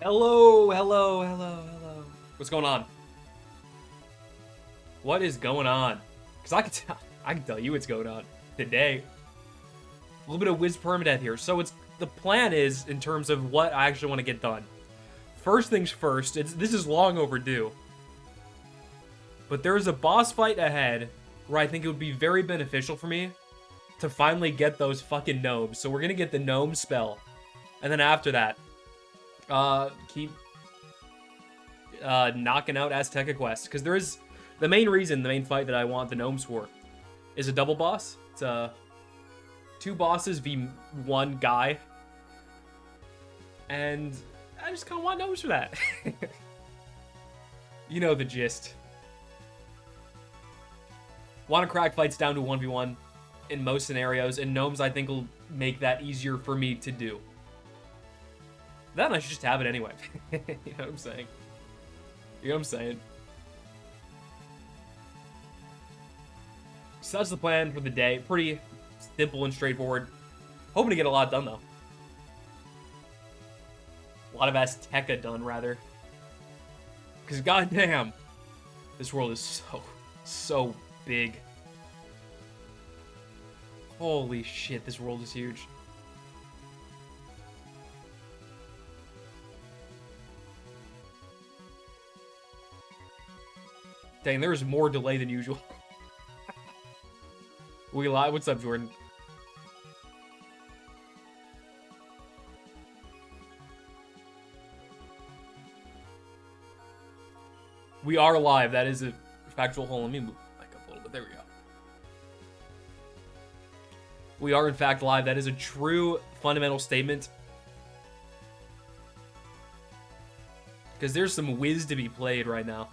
Hello, hello, hello, hello. What's going on? What is going on? Because I can tell you what's going on today. A little bit of Wiz permadeath here. So the plan is in terms of what I actually want to get done. First things first. This is long overdue. But there is a boss fight ahead where I think it would be very beneficial for me to finally get those fucking gnomes. So we're gonna get the gnome spell, and then after that, keep knocking out Azteca quests, because there is the main fight that I want the gnomes for is a double boss. It's two bosses v one guy, and I just kind of want gnomes for that. You know the gist. Want to crack fights down to 1v1 in most scenarios, and gnomes I think will make that easier for me to do. Then I should just have it anyway. You know what I'm saying? You know what I'm saying? So that's the plan for the day. Pretty simple and straightforward. Hoping to get a lot done, though. A lot of Azteca done, rather. Because goddamn, this world is so big. Holy shit, this world is huge. Dang, there's more delay than usual. We live? What's up, Jordan? We are live. That is a factual. Hold on, let me move back up a little bit. There we go. We are, in fact, live. That is a true fundamental statement. Because there's some Wiz to be played right now.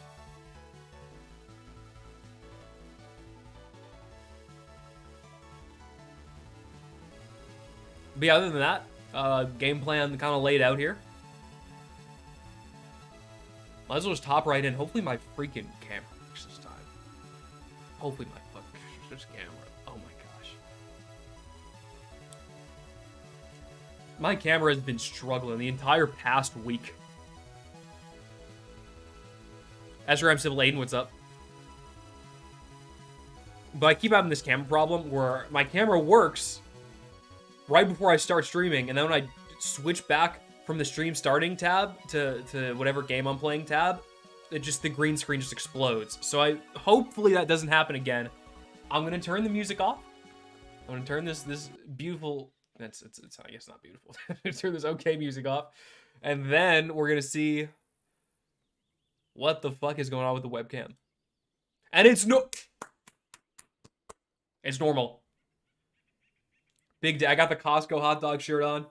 But yeah, other than that, game plan kind of laid out here. Might as well just top right in. Hopefully my freaking camera works this time. Hopefully my fucking camera. Oh my gosh. My camera has been struggling the entire past week. Ezra M. Civil Aiden, what's up? But I keep having this camera problem where my camera works right before I start streaming, and then when I switch back from the stream starting tab to whatever game I'm playing tab, the green screen just explodes. So hopefully that doesn't happen again. I'm gonna turn the music off. I'm gonna turn this beautiful, it's I guess not beautiful. Turn this okay music off, and then we're gonna see what the fuck is going on with the webcam. And it's normal. Big day. I got the Costco hot dog shirt on.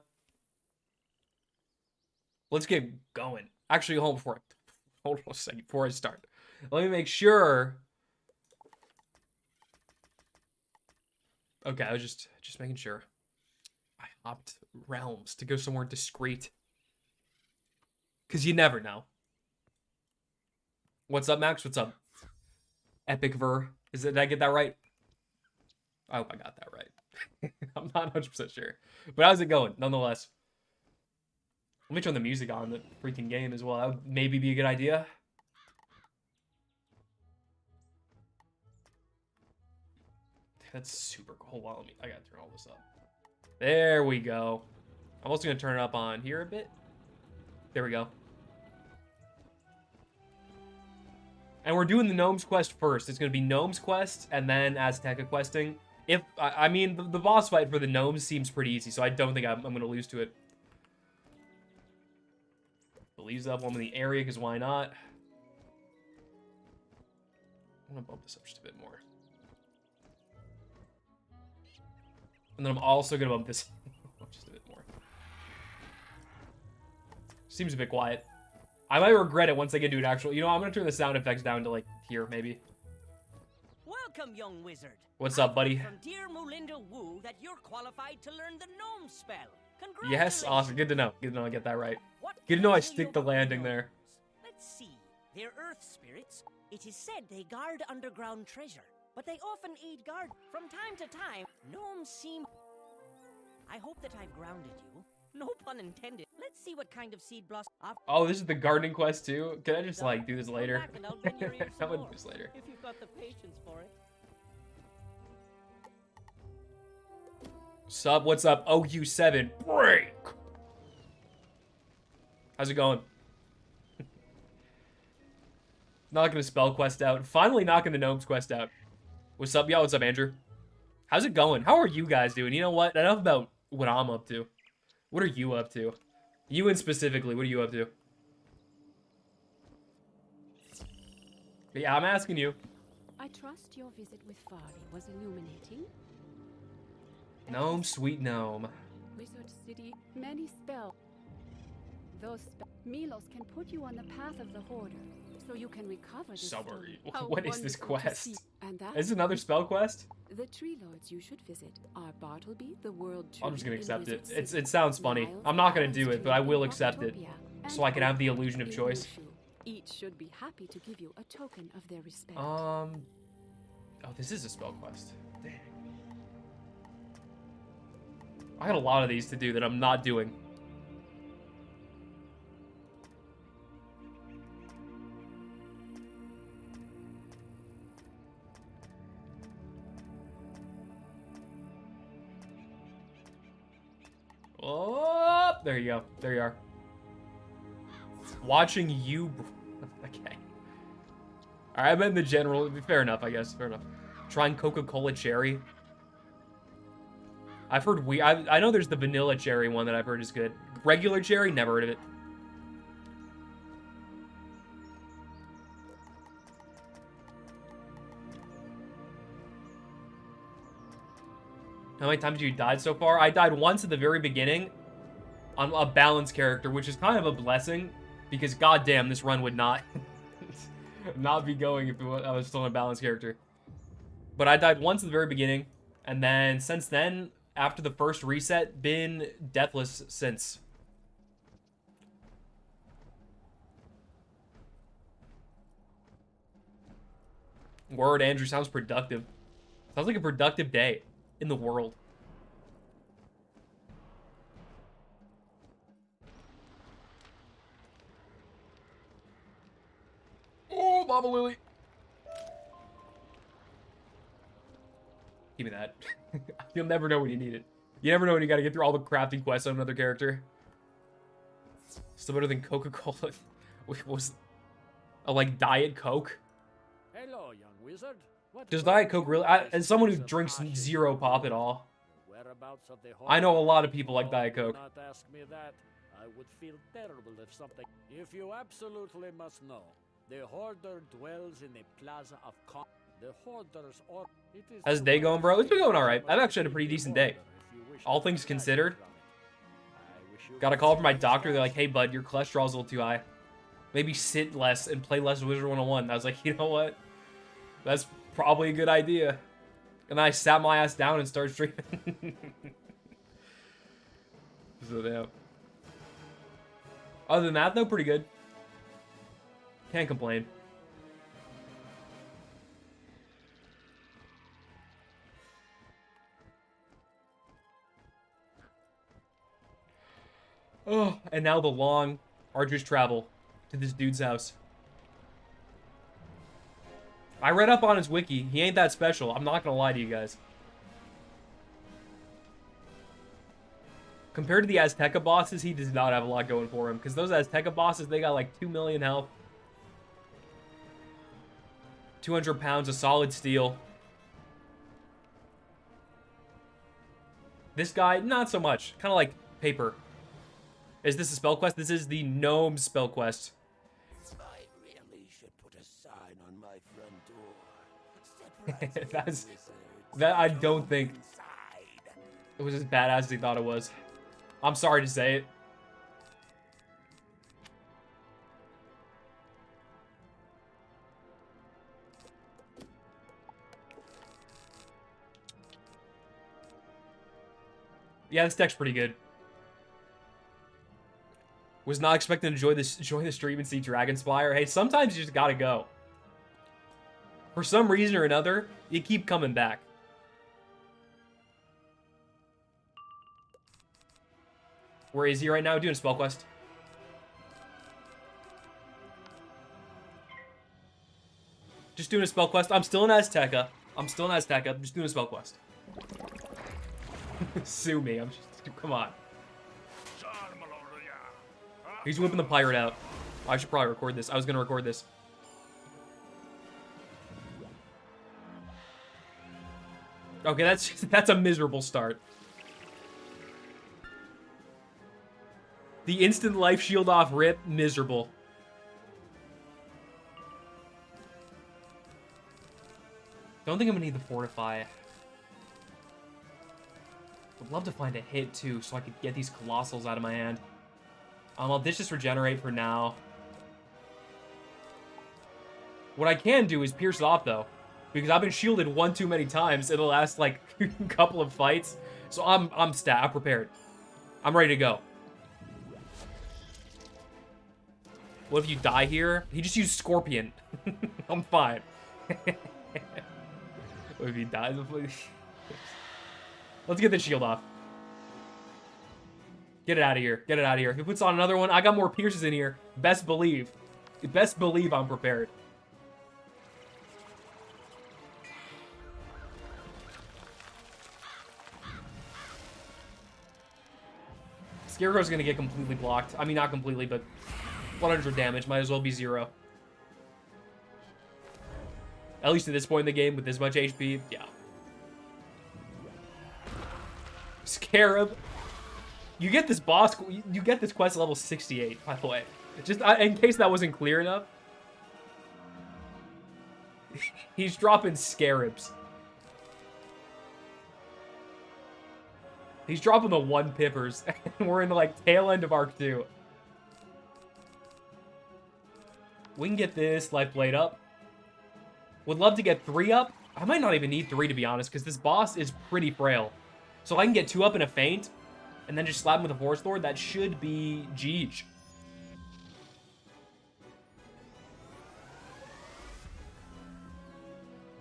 Let's get going. Actually, hold on a second before I start. Let me make sure. Okay, I was just making sure. I hopped realms to go somewhere discreet. Because you never know. What's up, Max? What's up? Epic Ver. Did I get that right? I hope I got that right. I'm not 100% sure. But how's it going, nonetheless? Let me turn the music on the freaking game as well. That would maybe be a good idea. That's super cool. Hold on, I gotta turn all this up. There we go. I'm also gonna turn it up on here a bit. There we go. And we're doing the Gnomes quest first. It's gonna be Gnomes quest and then Azteca questing. I mean, the boss fight for the gnomes seems pretty easy, so I don't think I'm going to lose to it. Believes up one in the area, because why not? I'm going to bump this up just a bit more. And then I'm also going to bump this up just a bit more. Seems a bit quiet. I might regret it once I get to an actual... You know, I'm going to turn the sound effects down to, like, here, maybe. Welcome, young wizard. What's up, buddy? From dear Mulinda Wu that you're qualified to learn the gnome spell. Yes, awesome. Good to know. Good to know I get that right. What Good to know I do stick you the landing know? there. Let's see. They're earth spirits. It is said they guard underground treasure, but they often aid guard. From time to time, gnomes seem... I hope that I've grounded you. No pun intended. Let's see what kind of seed blossom. Oh, this is the gardening quest too? Can I just like do this later? Come back and I'll bend your ears I'm some gonna more, do this later. if you've got the patience for it. Sup, what's up? OU7 break. How's it going? Knocking a spell quest out. Finally knocking the gnomes quest out. What's up, y'all? What's up, Andrew? How's it going? How are you guys doing? You know what? Enough about what I'm up to. What are you up to? You and specifically, what are you up to? But yeah, I'm asking you. I trust your visit with Fari was illuminating. Gnome, sweet gnome. Wizard City, many spells. Those Milos can put you on the path of the Hoarder, so you can recover the Summary. stone. What is this Wonderful to quest? see. And that Is it another spell quest? the tree lords you should visit are Bartleby, the world tree. I'm just gonna in accept it. Wizard It sounds funny. Niles, I'm not gonna the do Ice it, but I Tree will in accept it. Rocketopia, So I can have the and illusion of in choice. Wushu. Each should be happy to give you a token of their respect. Oh, this is a spell quest. Dang. I got a lot of these to do that I'm not doing. Oh, there you go. There you are. Watching you. Okay. All right, I meant in the general. Fair enough, I guess. Fair enough. Trying Coca-Cola cherry. I've heard I know there's the vanilla cherry one that I've heard is good. Regular cherry, never heard of it. How many times have you died so far? I died once at the very beginning on a balanced character, which is kind of a blessing because goddamn, this run would not not be going if I was still on a balanced character. But I died once at the very beginning, and then since then, after the first reset, been deathless since. Word, Andrew, sounds productive. Sounds like a productive day in the world. Oh, Mama Lily. Give me that. You'll never know when you need it. You never know when you gotta get through all the crafting quests on another character. Still better than Coca-Cola. Was like Diet Coke. Hello, young wizard. Does Diet Coke really? As someone who drinks zero pop at all, I know a lot of people like Diet Coke. Not ask me that. I would feel terrible if something. If you absolutely must know, the Hoarder dwells in the Plaza of Con. The Hoarders or it is. How's the day going, bro? It's been going all right. I've actually had a pretty decent day. All things considered. Got a call from my doctor. They're like, "Hey, bud, your cholesterol's a little too high. Maybe sit less and play less Wizard 101." I was like, you know what? That's probably a good idea. And then I sat my ass down and started streaming. So, yeah. Other than that, though, pretty good. Can't complain. Oh, and now the long, arduous travel to this dude's house. I read up on his wiki. He ain't that special. I'm not gonna lie to you guys. Compared to the Azteca bosses, he does not have a lot going for him. Because those Azteca bosses, they got like 2 million health. 200 pounds of solid steel. This guy, not so much. Kind of like paper. Is this a spell quest? This is the gnome spell quest. I really should put a sign on my front door. That I don't think it was as badass as he thought it was. I'm sorry to say it. Yeah, this deck's pretty good. Was not expecting to join the stream and see Dragonspire. Hey, sometimes you just gotta go. For some reason or another, you keep coming back. Where is he right now? Doing a spell quest. Just doing a spell quest. I'm still in Azteca. I'm just doing a spell quest. Sue me. I'm just... Come on. He's whipping the pirate out. I should probably record this. I was going to record this. Okay, that's a miserable start. The instant life shield off rip, miserable. Don't think I'm gonna need the fortify. Would love to find a hit too, so I could get these colossals out of my hand. I'll ditch this regenerate for now. What I can do is pierce it off though, because I've been shielded one too many times in the last like couple of fights. So I'm prepared. I'm ready to go. What if you die here? He just used Scorpion. I'm fine. What if he dies? Let's get the shield off. Get it out of here. Get it out of here. If he puts on another one, I got more pierces in here. Best believe. Best believe I'm prepared. Scarecrow's gonna get completely blocked. I mean, not completely, but 100 damage. Might as well be 0. At least at this point in the game, with this much HP, yeah. Scarab. You get this boss, you get this quest level 68, by the way. Just in case that wasn't clear enough. He's dropping scarabs. He's dropping the 1 pippers, and we're in the, like, tail end of Arc 2. We can get this Life Blade up. Would love to get 3 up. I might not even need 3, to be honest, because this boss is pretty frail. So if I can get 2 up in a feint, and then just slap him with a Force Lord, that should be Jeej.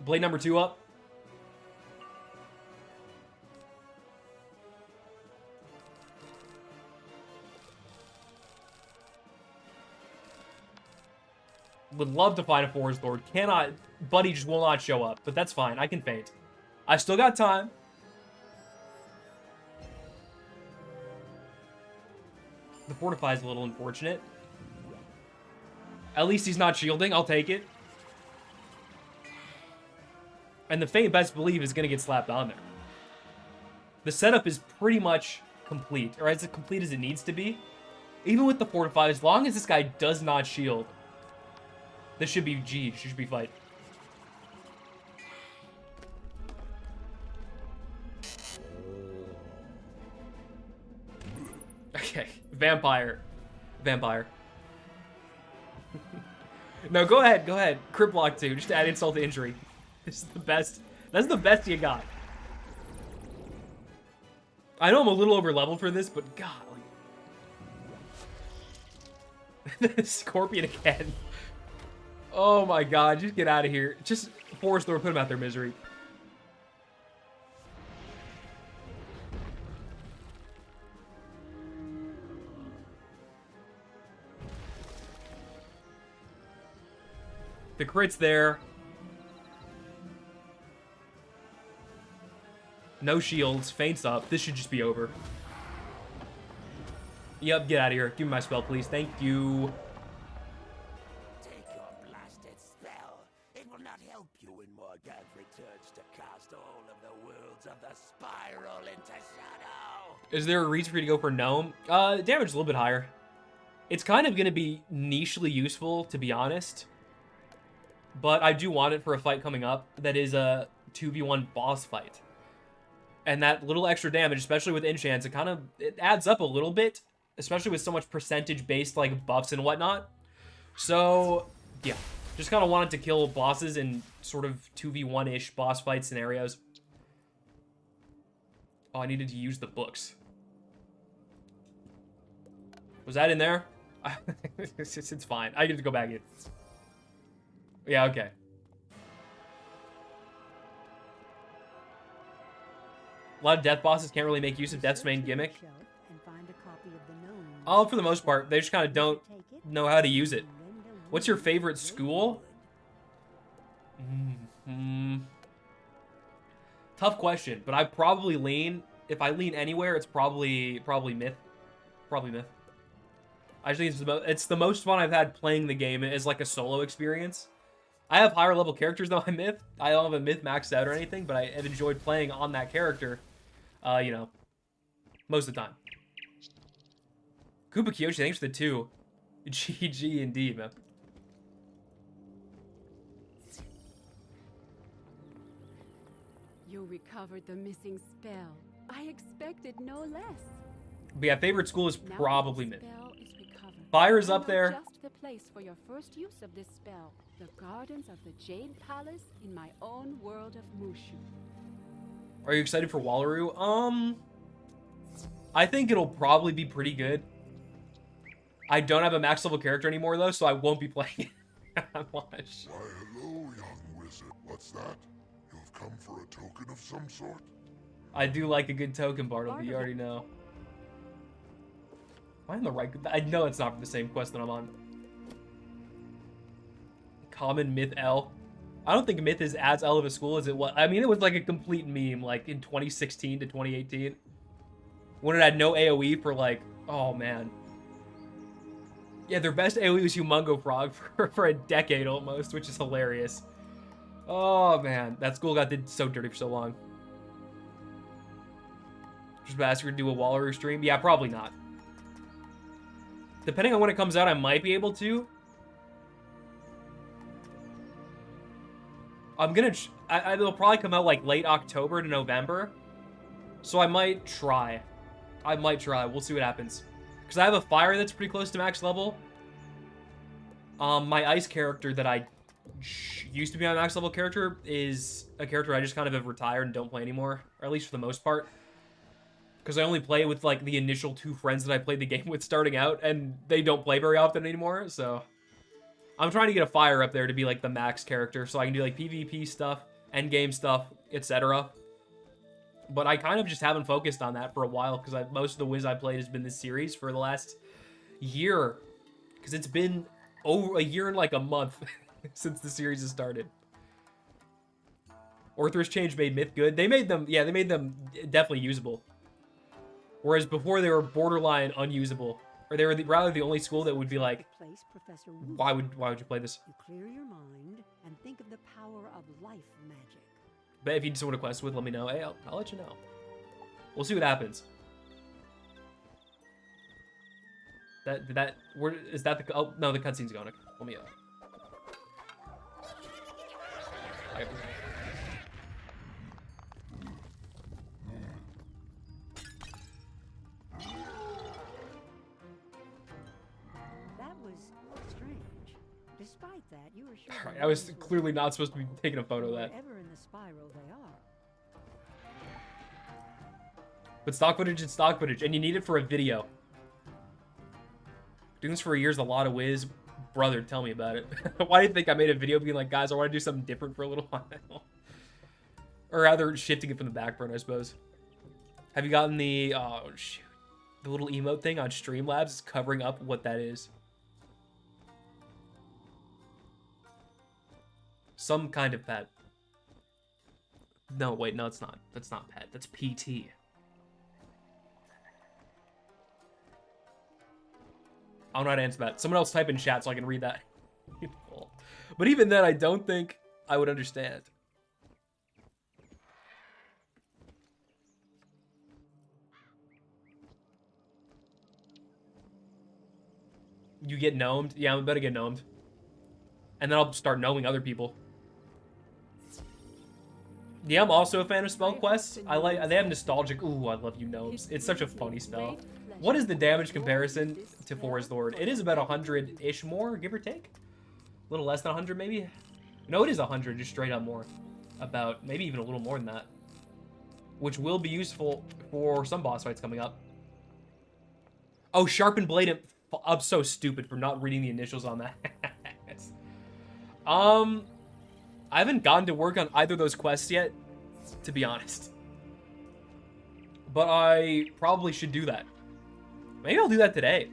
Blade number 2 up. Would love to find a Force Lord. Cannot. Buddy just will not show up. But that's fine. I can feint. I still got time. The Fortify is a little unfortunate. At least he's not shielding. I'll take it. And the feint, best believe, is going to get slapped on there. The setup is pretty much complete. Or as complete as it needs to be. Even with the Fortify, as long as this guy does not shield, this should be G. Should be fight. Okay. Vampire. Vampire. No, go ahead. Go ahead. Crit block 2. Just to add insult to injury. This is the best. That's the best you got. I know I'm a little over leveled for this, but God. Scorpion again. Oh my God, just get out of here. Just Force Lord, put them out their misery. The crit's there. No shields, feints up. This should just be over. Yep, get out of here. Give me my spell, please. Thank you. Is there a reason for you to go for Gnome? Damage is a little bit higher. It's kind of going to be nichely useful, to be honest. But I do want it for a fight coming up that is a 2v1 boss fight. And that little extra damage, especially with enchants, it adds up a little bit. Especially with so much percentage-based like buffs and whatnot. So, yeah. Just kind of wanted to kill bosses in sort of 2v1-ish boss fight scenarios. Oh, I needed to use the books. Was that in there? It's fine. I get to go back in. Yeah, okay. A lot of death bosses can't really make use of Death's main gimmick. And find a copy of For the most part, they just kind of don't know how to use it. What's your favorite school? Tough question, but I probably lean. If I lean anywhere, it's probably myth. Probably myth. I just think it's the most fun I've had playing the game as like a solo experience. I have higher level characters than my myth. I don't have a myth maxed out or anything, but I have enjoyed playing on that character. You know, most of the time. Koopa Kiyoshi, thanks for the 2. GG indeed, man. You recovered the missing spell. I expected no less. But yeah, favorite school is Now probably the myth. spell is recovered. Fire is I up know there. Just the place for your first use of this spell. The gardens of the Jade Palace in my own world of Mushu. Are you excited for Wallaroo? I think it'll probably be pretty good. I don't have a max level character anymore though, so I won't be playing it that much. Why, hello, young wizard. What's that? You've come for a token of some sort? I do like a good token, Bartleby, you already know. Am I on the right? I know it's not for the same quest that I'm on. Common Myth L. I don't think Myth is as L of a school as it was. I mean, it was like a complete meme, like in 2016 to 2018. When it had no AoE for like, oh man. Yeah, their best AoE was Humongo Frog for a decade almost, which is hilarious. Oh man, that school did so dirty for so long. Just ask her to do a Wallaroo stream? Yeah, probably not. Depending on when it comes out, I might be able to. I'm gonna... it'll probably come out like late October to November. So I might try. We'll see what happens. Because I have a fire that's pretty close to max level. My ice character that I used to be my max level character is a character I just kind of have retired and don't play anymore. Or at least for the most part. Because I only play with like the initial 2 friends that I played the game with starting out. And they don't play very often anymore, so... I'm trying to get a fire up there to be like the max character. So I can do like PvP stuff, endgame stuff, etc. But I kind of just haven't focused on that for a while. Because most of the Wiz I played has been this series for the last year. Because it's been over a year and like a month since the series has started. Orthrus change made Myth good. They made them, yeah, they made them definitely usable. Whereas before they were borderline unusable. Or they were rather the only school that would be like, Place Professor Wu. why would you play this? You clear your mind and think of the power of life magic. But if you just want to quest with, let me know. Hey, I'll let you know. We'll see what happens. Is that the... Oh, no, the cutscene's going. Okay, let me... That was strange. Despite that, you were sure. I was clearly not supposed to be taking a photo of that. Wherever in the spiral they are. But stock footage is stock footage, and you need it for a video. Doing this for a year is a lot of Wiz. Brother, tell me about it. Why do you think I made a video being like, guys, I want to do something different for a little while? Or rather, shifting it from the back burner, I suppose. Have you gotten the, oh, shoot. The little emote thing on Streamlabs is covering up what that is. Some kind of pet. No, wait, no, it's not. That's not pet. That's PT. I don't know how to answer that. Someone else type in chat so I can read that. But even then, I don't think I would understand. You get gnomed? Yeah, I'm about to get gnomed. And then I'll start knowing other people. Yeah, I'm also a fan of spell quests. They have nostalgic. Ooh, I love you gnomes. It's such a funny spell. What is the damage comparison to Forest Lord? It is about 100-ish more, give or take. A little less than 100, maybe. No, it is 100, just straight up more. About maybe even a little more than that, which will be useful for some boss fights coming up. Oh, sharpened blade. I'm so stupid for not reading the initials on that. I haven't gotten to work on either of those quests yet, to be honest. But I probably should do that. Maybe I'll do that today.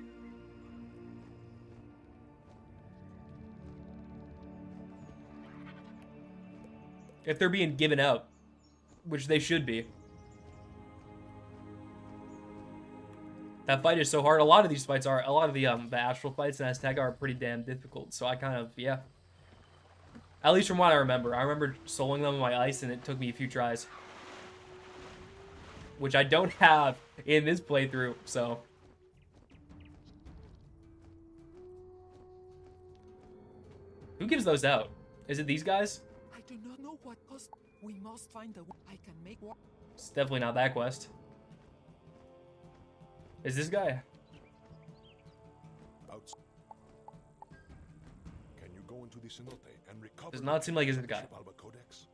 If they're being given out, which they should be. That fight is so hard. A lot of these fights are, a lot of the astral fights in Azteca are pretty damn difficult. So I kind of, yeah. At least from what I remember soloing them on my ice and it took me a few tries. Which I don't have in this playthrough, so. Who gives those out? Is it these guys? I do not know what cost. We must find a way. I can make one. It's definitely not that quest. Is this guy? Can you go into the cenote and recover? Does not seem like it's the guy. Codex?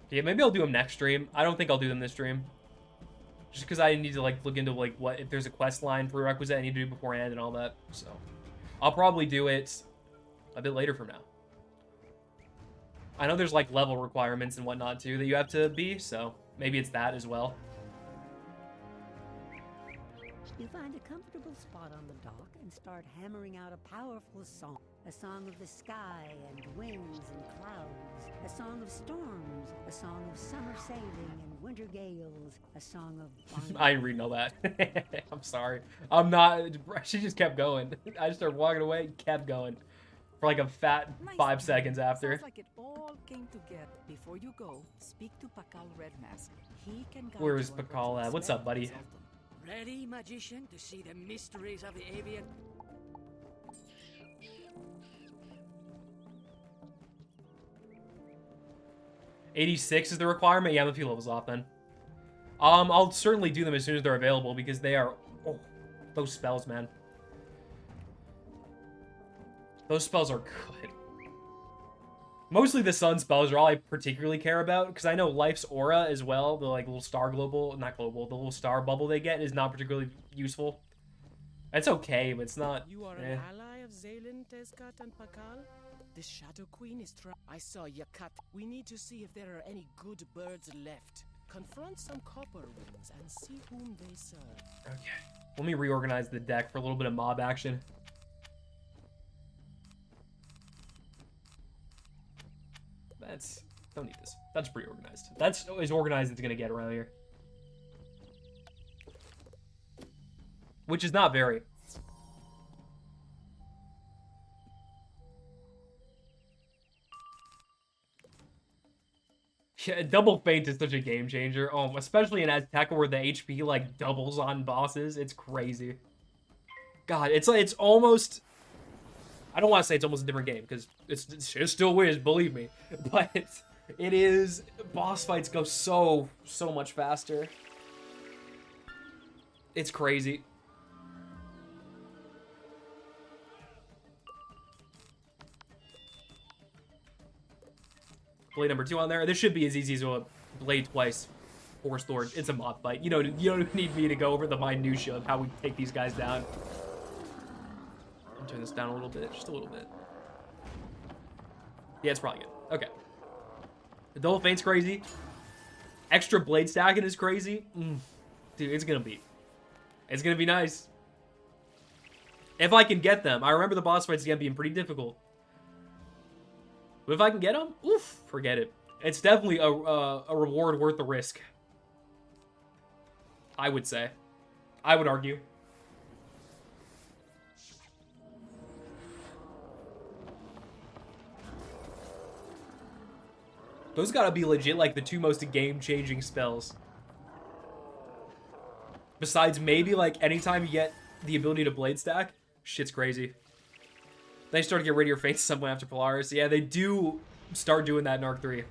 Yeah, maybe I'll do them next stream. I don't think I'll do them this stream. Just because I need to like look into like what if there's a quest line prerequisite I need to do beforehand and all that. So I'll probably do it a bit later from now. I know there's like level requirements and whatnot too that you have to be, so maybe it's that as well. You find a comfortable spot on the dock and start hammering out a powerful song. A song of the sky and winds and clouds. A song of storms. A song of summer sailing and winter gales. A song of... I ain't reading all that. I'm sorry. I'm not... She just kept going. I just started walking away and kept going. For like a fat 5 seconds after. Sounds like it all came together. Before you go, speak to Pakal Red Mask. He can guide Where is you on Pakal what to at? What's up, expect buddy? from them. Ready, magician, to see the mysteries of the avian? '86 is the requirement? Yeah, I'm a few levels off then. I'll certainly do them as soon as they're available because they are... Oh, those spells, man. Those spells are good. Mostly the sun spells are all I particularly care about because I know Life's Aura as well, the like little star global, not global, the little star bubble they get is not particularly useful. It's okay, but it's not... You are an ally of Zaylen, Tezcat, and Pakal? The Shadow Queen is I saw Yakat. We need to see if there are any good birds left. Confront some copper wings and see whom they serve. Okay. Let me reorganize the deck for a little bit of mob action. That's... Don't need this. That's pretty organized. That's as organized as it's gonna get around here. Which is not very. Yeah, double feint is such a game changer. Especially in Azteca where the HP like doubles on bosses. It's crazy. God, it's almost... I don't want to say it's almost a different game because it's still Wiz, believe me. But it is... Boss fights go so much faster. It's crazy. Blade number 2 on there. This should be as easy as a blade twice. Force Lord. It's a mob fight. You don't need me to go over the minutia of how we take these guys down. Turn this down a little bit, just a little bit. Yeah, it's probably good. Okay. The double feint's crazy. Extra blade stacking is crazy. Dude, it's gonna be nice. If I can get them. I remember the boss fights again being pretty difficult. But if I can get them, oof, forget it. It's definitely a reward worth the risk. I would say. I would argue. Those gotta be legit like the 2 most game-changing spells. Besides maybe like anytime you get the ability to blade stack, shit's crazy. They start to get rid of your feints someone after Polaris. Yeah, they do start doing that in Arc 3.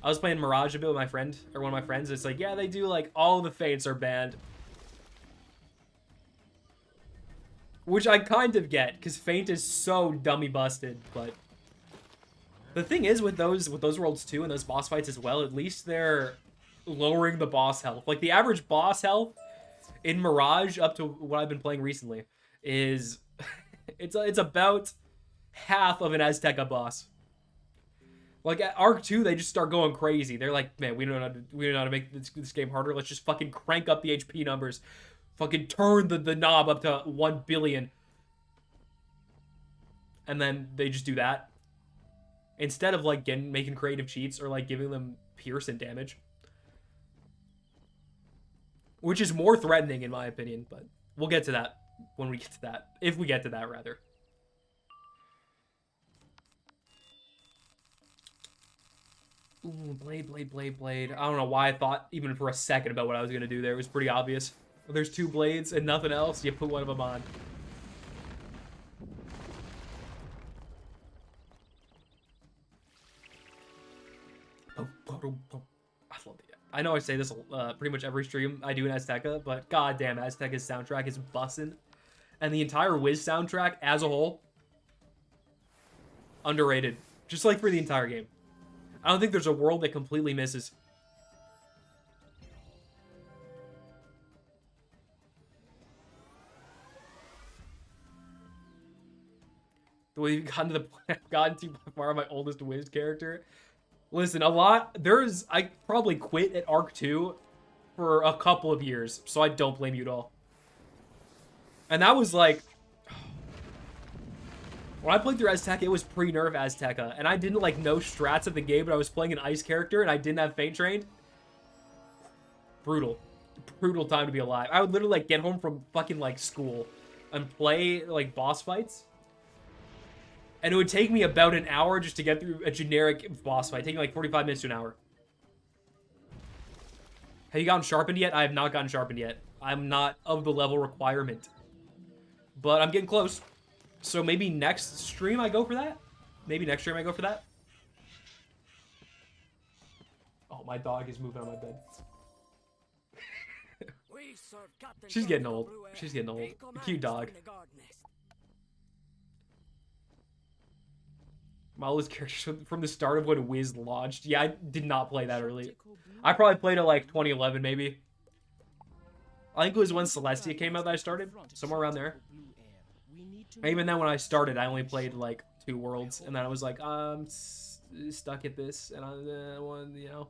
I was playing Mirage a bit with my friend, or one of my friends. It's like, yeah, they do like all the feints are banned. Which I kind of get, because feint is so dummy busted, but... The thing is with those worlds too, and those boss fights as well, at least they're lowering the boss health. Like the average boss health in Mirage, up to what I've been playing recently, is it's about half of an Azteca boss. Like at Arc 2, they just start going crazy. They're like, man, we don't know how to make this game harder. Let's just fucking crank up the HP numbers Fucking turn the knob up to 1 billion. And then they just do that. Instead of, like, making creative cheats or, like, giving them piercing damage. Which is more threatening, in my opinion, but we'll get to that when we get to that. If we get to that, rather. Ooh, blade. I don't know why I thought even for a second about what I was going to do there. It was pretty obvious. If there's 2 blades and nothing else, you put one of them on. I love it. I know I say this pretty much every stream I do in Azteca, but goddamn, Azteca's soundtrack is bussin'. And the entire Wiz soundtrack as a whole, underrated. Just like for the entire game. I don't think there's a world that completely misses. The way you've gotten too far my oldest Wiz character. Listen, I probably quit at Arc 2 for a couple of years, so I don't blame you at all. And that was like, when I played through Azteca, it was pre-nerf Azteca, and I didn't like know strats of the game, but I was playing an ice character and I didn't have Feint Trained. Brutal time to be alive. I would literally like get home from fucking like school and play like boss fights. And it would take me about an hour just to get through a generic boss fight, taking like 45 minutes to an hour. Have you gotten sharpened yet? I have not gotten sharpened yet. I'm not of the level requirement. But I'm getting close. So maybe next stream I go for that? Oh, my dog is moving on my bed. She's getting old. Cute dog. My oldest character from the start of when Wiz launched. Yeah, I did not play that early. I probably played it like 2011, maybe. I think it was when Celestia came out that I started. Somewhere around there. Even then, when I started, I only played like 2 worlds. And then I was like, I'm stuck at this. And I want, you know.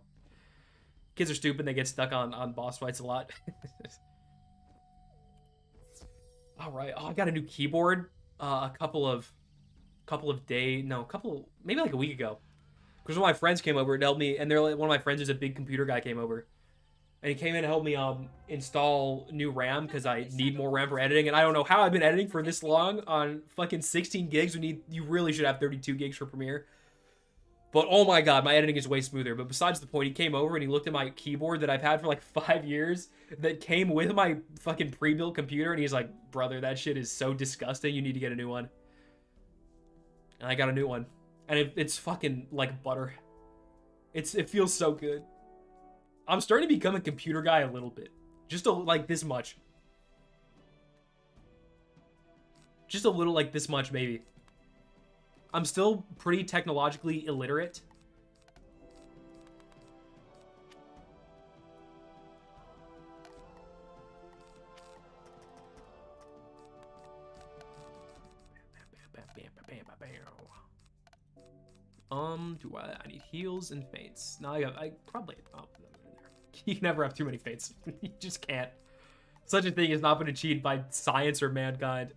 Kids are stupid. They get stuck on boss fights a lot. Alright. Oh, I got a new keyboard. Maybe like a week ago, because one of my friends came over and helped me, and they're like, one of my friends is a big computer guy, came over and he came in and helped me install new RAM because I need more RAM for editing. And I don't know how I've been editing for this long on fucking 16 gigs. You really should have 32 gigs for Premiere. But oh my god, my editing is way smoother. But besides the point, he came over and he looked at my keyboard that I've had for like 5 years that came with my fucking pre-built computer, and he's like, brother, that shit is so disgusting, you need to get a new one. And I got a new one. And it's fucking like butter. It feels so good. I'm starting to become a computer guy a little bit. Just like this much. Just a little like this much, maybe. I'm still pretty technologically illiterate. Do I need heals and feints? No, I probably, oh, in there. You can never have too many feints. You just can't. Such a thing has not been achieved by science or mankind.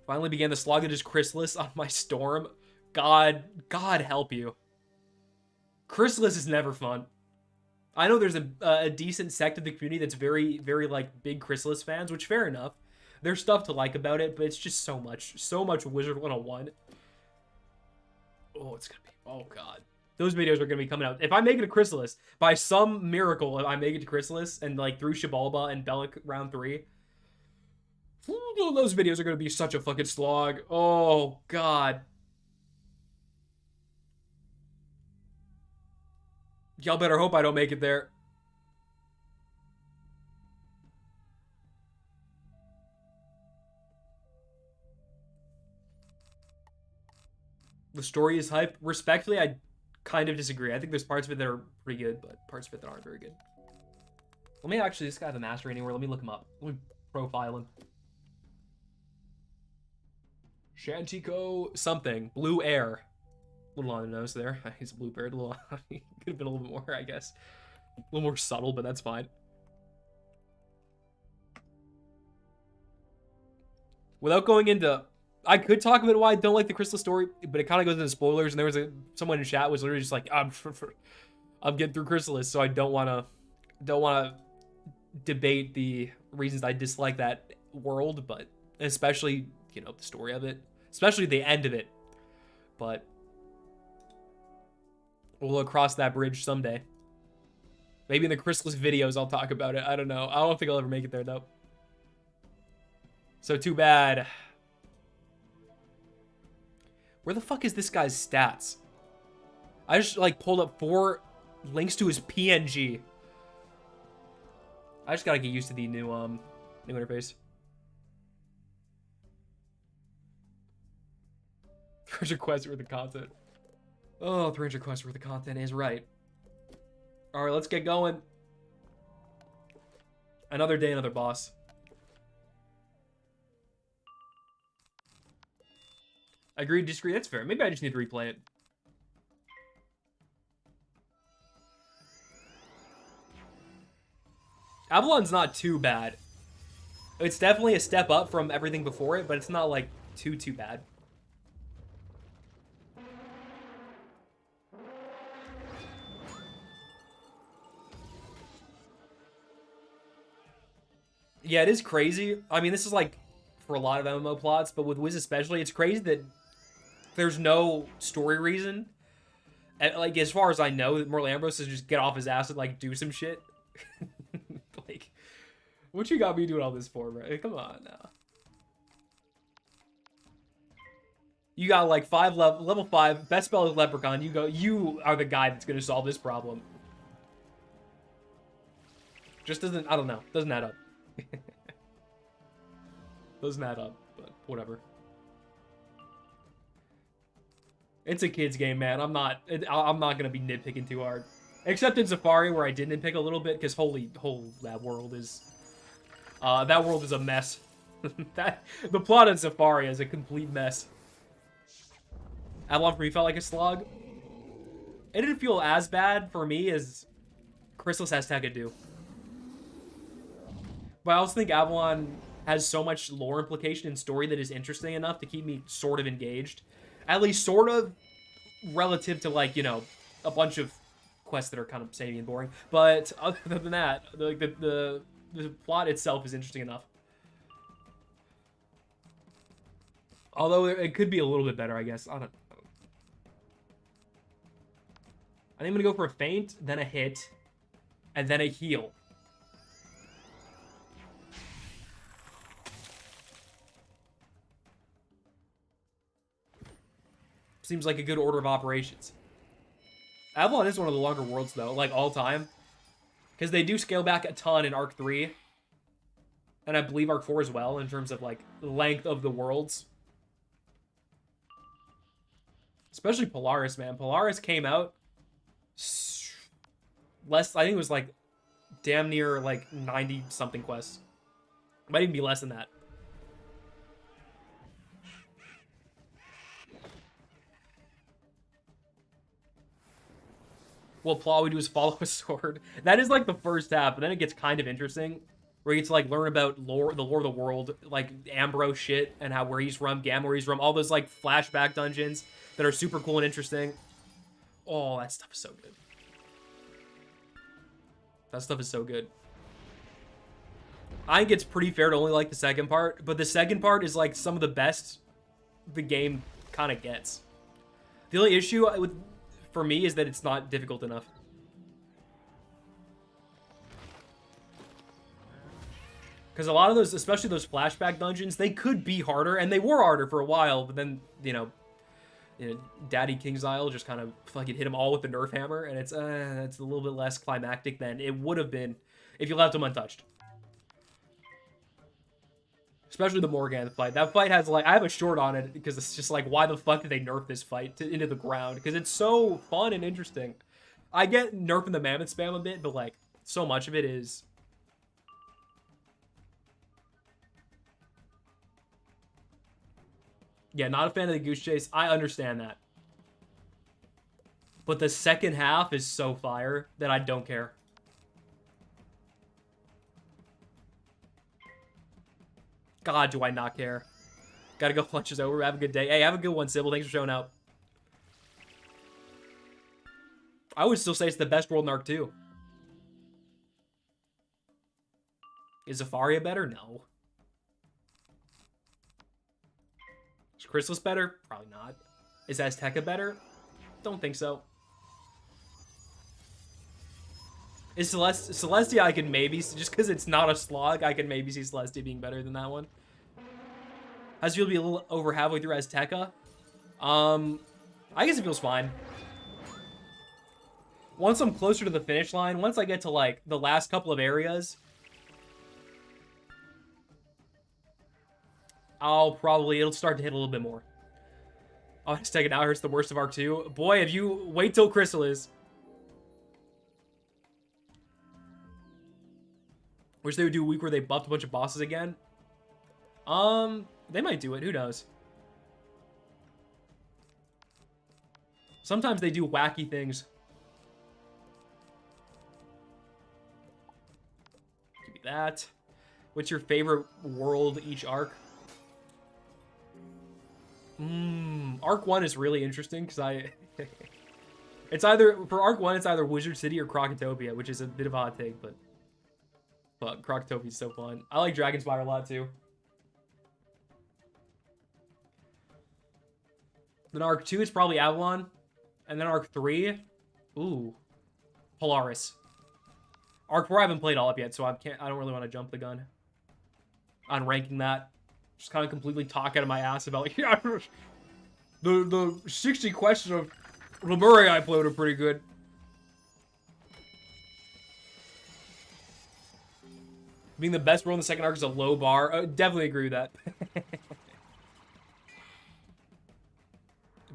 Finally began the sluggish chrysalis on my storm. God help you. Chrysalis is never fun. I know there's a decent sect of the community that's very, very like big chrysalis fans, which fair enough. There's stuff to like about it, but it's just so much Wizard 101. Oh, it's gonna be, oh god. Those videos are gonna be coming out. If I make it to Chrysalis, by some miracle, if I make it to Chrysalis and like through Shibalba and Bellic round 3, those videos are gonna be such a fucking slog. Oh god. Y'all better hope I don't make it there. The story is hype. Respectfully, I kind of disagree. I think there's parts of it that are pretty good, but parts of it that aren't very good. Let me actually, this guy have a master anywhere. Let me look him up. Let me profile him. Shantico something. Blue Air. A little on the nose there. He's a blue bird. He could have been a little bit more, I guess. A little more subtle, but that's fine. Without going into... I could talk about why I don't like the Crystal story, but it kind of goes into spoilers, and there was someone in chat was literally just like, I'm getting through Chrysalis, so I don't want to debate the reasons I dislike that world, but especially, you know, the story of it, especially the end of it. But we'll cross that bridge someday. Maybe in the Chrysalis videos I'll talk about it. I don't know. I don't think I'll ever make it there though. So too bad. Where the fuck is this guy's stats? I just like pulled up 4 links to his PNG. I just gotta get used to the new interface. 300 quests worth of content. Oh, 300 quests worth of content is right. All right, let's get going. Another day, another boss. Agree, disagree. That's fair. Maybe I just need to replay it. Avalon's not too bad. It's definitely a step up from everything before it, but it's not like too bad. Yeah, it is crazy. I mean, this is like for a lot of MMO plots, but with Wiz especially, it's crazy that there's no story reason. And, like, as far as I know, that Mortal Ambrose is just get off his ass and like do some shit. Like, what you got me doing all this for, bro? Come on now. You got like level 5, best spell is Leprechaun. You are the guy that's gonna solve this problem. Just doesn't, I don't know, doesn't add up. Doesn't add up, but whatever. It's a kid's game, man. I'm not gonna be nitpicking too hard. Except in Safari, where I did nitpick a little bit, because that world is a mess. The plot in Safari is a complete mess. Avalon for me felt like a slog. It didn't feel as bad for me as Chrysalis Azteca do. But I also think Avalon has so much lore implication and story that is interesting enough to keep me sort of engaged. At least sort of, relative to, like, you know, a bunch of quests that are kind of samey and boring. But other than that, the plot itself is interesting enough. Although it could be a little bit better, I guess. I think I'm going to go for a feint, then a hit, and then a heal. Seems like a good order of operations. Avalon is one of the longer worlds, though, like all time. Because they do scale back a ton in Arc 3. And I believe Arc 4 as well, in terms of, like, length of the worlds. Especially Polaris, man. Polaris came out less, I think it was, like, damn near, like, 90-something quests. Might even be less than that. Well, all we do is follow a sword. That is like the first half, but then it gets kind of interesting, where you get to like learn about the lore of the world, like Ambrose shit and where he's from, Gamma where he's from, all those like flashback dungeons that are super cool and interesting. Oh, that stuff is so good. That stuff is so good. I think it's pretty fair to only like the second part, but the second part is like some of the best the game kind of gets. The only issue for me is that it's not difficult enough. Because a lot of those, especially those flashback dungeons, they could be harder, and they were harder for a while, but then, you know Daddy King's Isle just kind of fucking hit them all with the Nerf hammer, and it's a little bit less climactic than it would have been if you left them untouched. Especially the Morgana fight. That fight has, like, I have a short on it because it's just like, why the fuck did they nerf this fight into the ground? Because it's so fun and interesting. I get nerfing the mammoth spam a bit, but, like, so much of it is... Yeah, not a fan of the Goose Chase. I understand that. But the second half is so fire that I don't care. God, do I not care. Gotta go, lunch is over. Have a good day. Hey, have a good one, Sybil. Thanks for showing up. I would still say it's the best world in Arc 2. Is Zafaria better? No. Is Chrysalis better? Probably not. Is Azteca better? Don't think so. Is Celestia, I could maybe, just because it's not a slog, I could maybe see Celestia being better than that one. How's it feel to be a little over halfway through Azteca? I guess it feels fine. Once I'm closer to the finish line, once I get to, like, the last couple of areas, it'll start to hit a little bit more. Oh, Azteca now hurts the worst of Arc 2. Boy, if you wait till Chrysalis. Wish they would do a week where they buffed a bunch of bosses again. They might do it. Who knows? Sometimes they do wacky things. Give me that. What's your favorite world each arc? Arc 1 is really interesting because it's either, for Arc 1, it's either Wizard City or Krokotopia, which is a bit of a hot take, but Krokotopia is so fun. I like Dragonspire a lot too. Then Arc 2 is probably Avalon. And then Arc 3, ooh, Polaris. Arc 4 I haven't played all up yet, so I don't really want to jump the gun on ranking that. Just kind of completely talk out of my ass about, like, yeah, the 60 questions of Lemuria I played are pretty good. Being the best world in the second arc is a low bar. Definitely agree with that.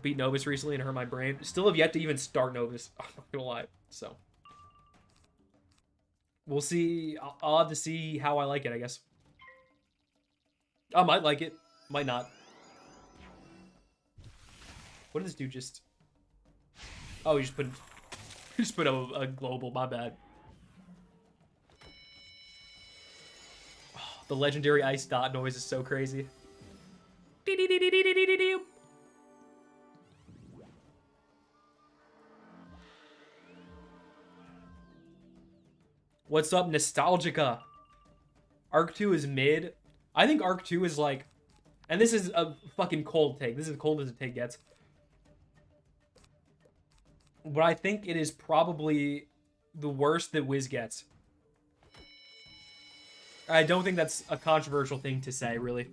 Beat Novus recently and hurt my brain. Still have yet to even start Novus. I'm not gonna lie. So we'll see. I'll have to see how I like it, I guess. I might like it. Might not. What did this dude just... Oh, he just put a global. My bad. Oh, the legendary ice dot noise is so crazy. What's up, Nostalgica? Arc 2 is mid. I think Arc 2 is like... And this is a fucking cold take. This is as cold as a take gets. But I think it is probably the worst that Wiz gets. I don't think that's a controversial thing to say, really.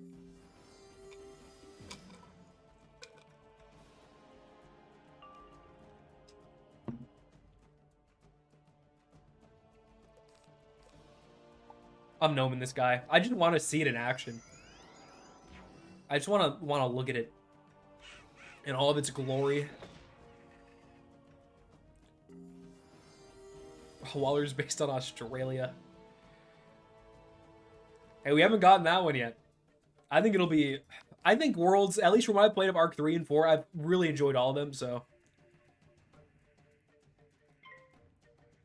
I'm gnoming this guy. I just want to see it in action. I just want to look at it in all of its glory. Waller's based on Australia. Hey, we haven't gotten that one yet. I think it'll be... I think Worlds, at least from what I played of Arc 3 and 4, I've really enjoyed all of them, so...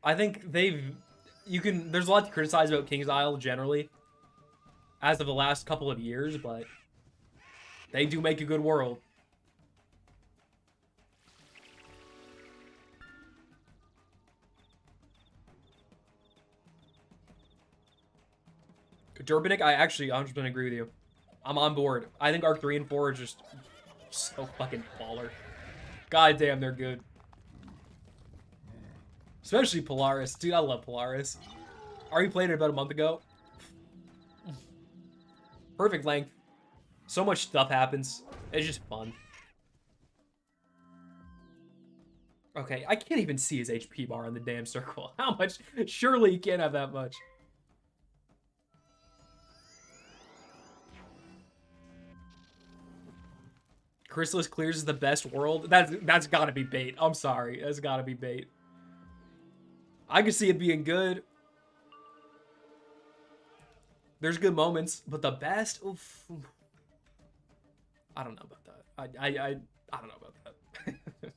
I think they've... There's a lot to criticize about King's Isle generally, as of the last couple of years, but they do make a good world. Durbinic, I actually 100% agree with you. I'm on board. I think Arc 3 and 4 are just so fucking baller. God damn, they're good. Especially Polaris. Dude, I love Polaris. Already played it about a month ago. Perfect length. So much stuff happens. It's just fun. Okay, I can't even see his HP bar on the damn circle. How much? Surely you can't have that much. Chrysalis clears is the best world. That's gotta be bait. I'm sorry. That's gotta be bait. I can see it being good. There's good moments, but the best, oof. I don't know about that. I don't know about that.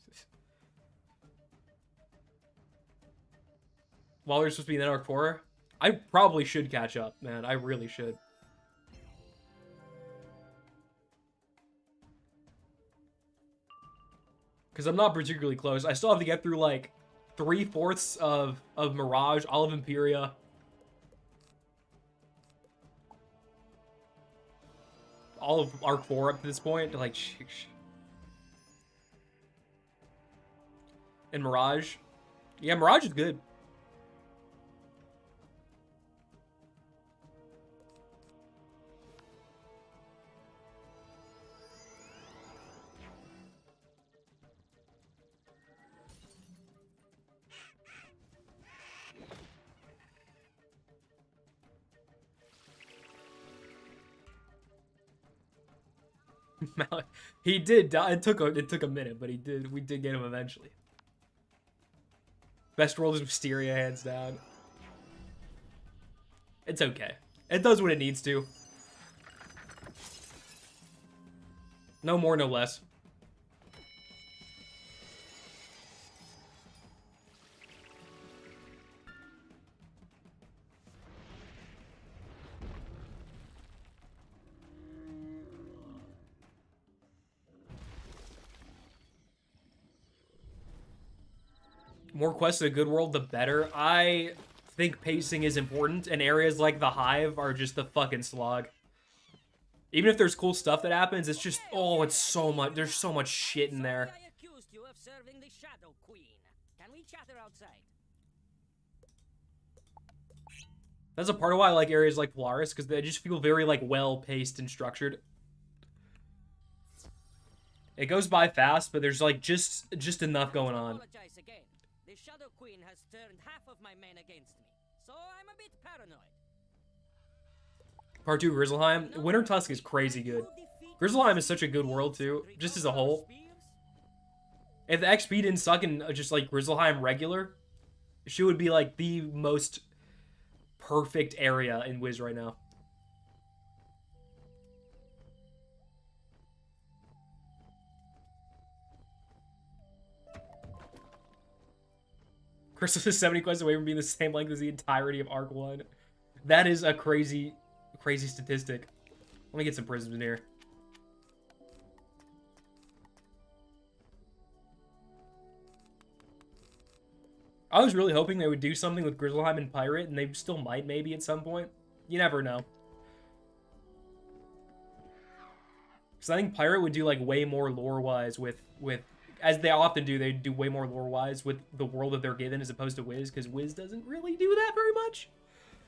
While we're supposed to be in Arc 4, I probably should catch up, man. I really should. Because I'm not particularly close. I still have to get through, like, 3/4 of Mirage, all of Imperia. All of Arc 4 up to this point. Like, and Mirage. Yeah, Mirage is good. He did die. It took a minute, but we did get him eventually. Best world is Mysteria, hands down. It's okay. It does what it needs to. No more, no less. More quests in a good world, the better. I think pacing is important, and areas like the Hive are just the fucking slog. Even if there's cool stuff that happens, it's just, oh, it's so much. There's so much shit in there. I accused you of serving the Shadow Queen. Can we chatter outside? That's a part of why I like areas like Polaris, because they just feel very, like, well-paced and structured. It goes by fast, but there's, like, just enough going on. Apologize again. The Shadow Queen has turned half of my men against me, so I'm a bit paranoid. Part 2, Grizzleheim. Winter Tusk is crazy good. Grizzleheim is such a good world, too, just as a whole. If the XP didn't suck in just, like, Grizzleheim regular, she would be, like, the most perfect area in Wiz right now. Crystal is 70 quests away from being the same length as the entirety of Arc 1. That is a crazy statistic. Let me get some prisms in here. I was really hoping they would do something with Grizzleheim and Pirate, and they still might maybe at some point. You never know. Because I think Pirate would do like way more lore-wise with as they often do, they do way more lore-wise with the world that they're given as opposed to Wiz, because Wiz doesn't really do that very much.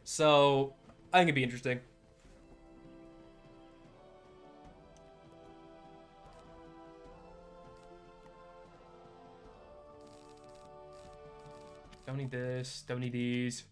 So, I think it'd be interesting. Don't need this, don't need these.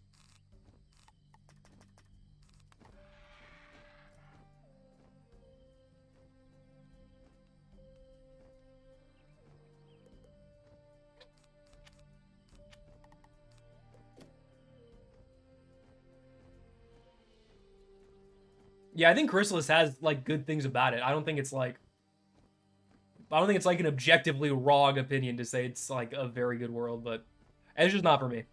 Yeah, I think Chrysalis has, like, good things about it. I don't think it's like an objectively wrong opinion to say it's, like, a very good world, but it's just not for me.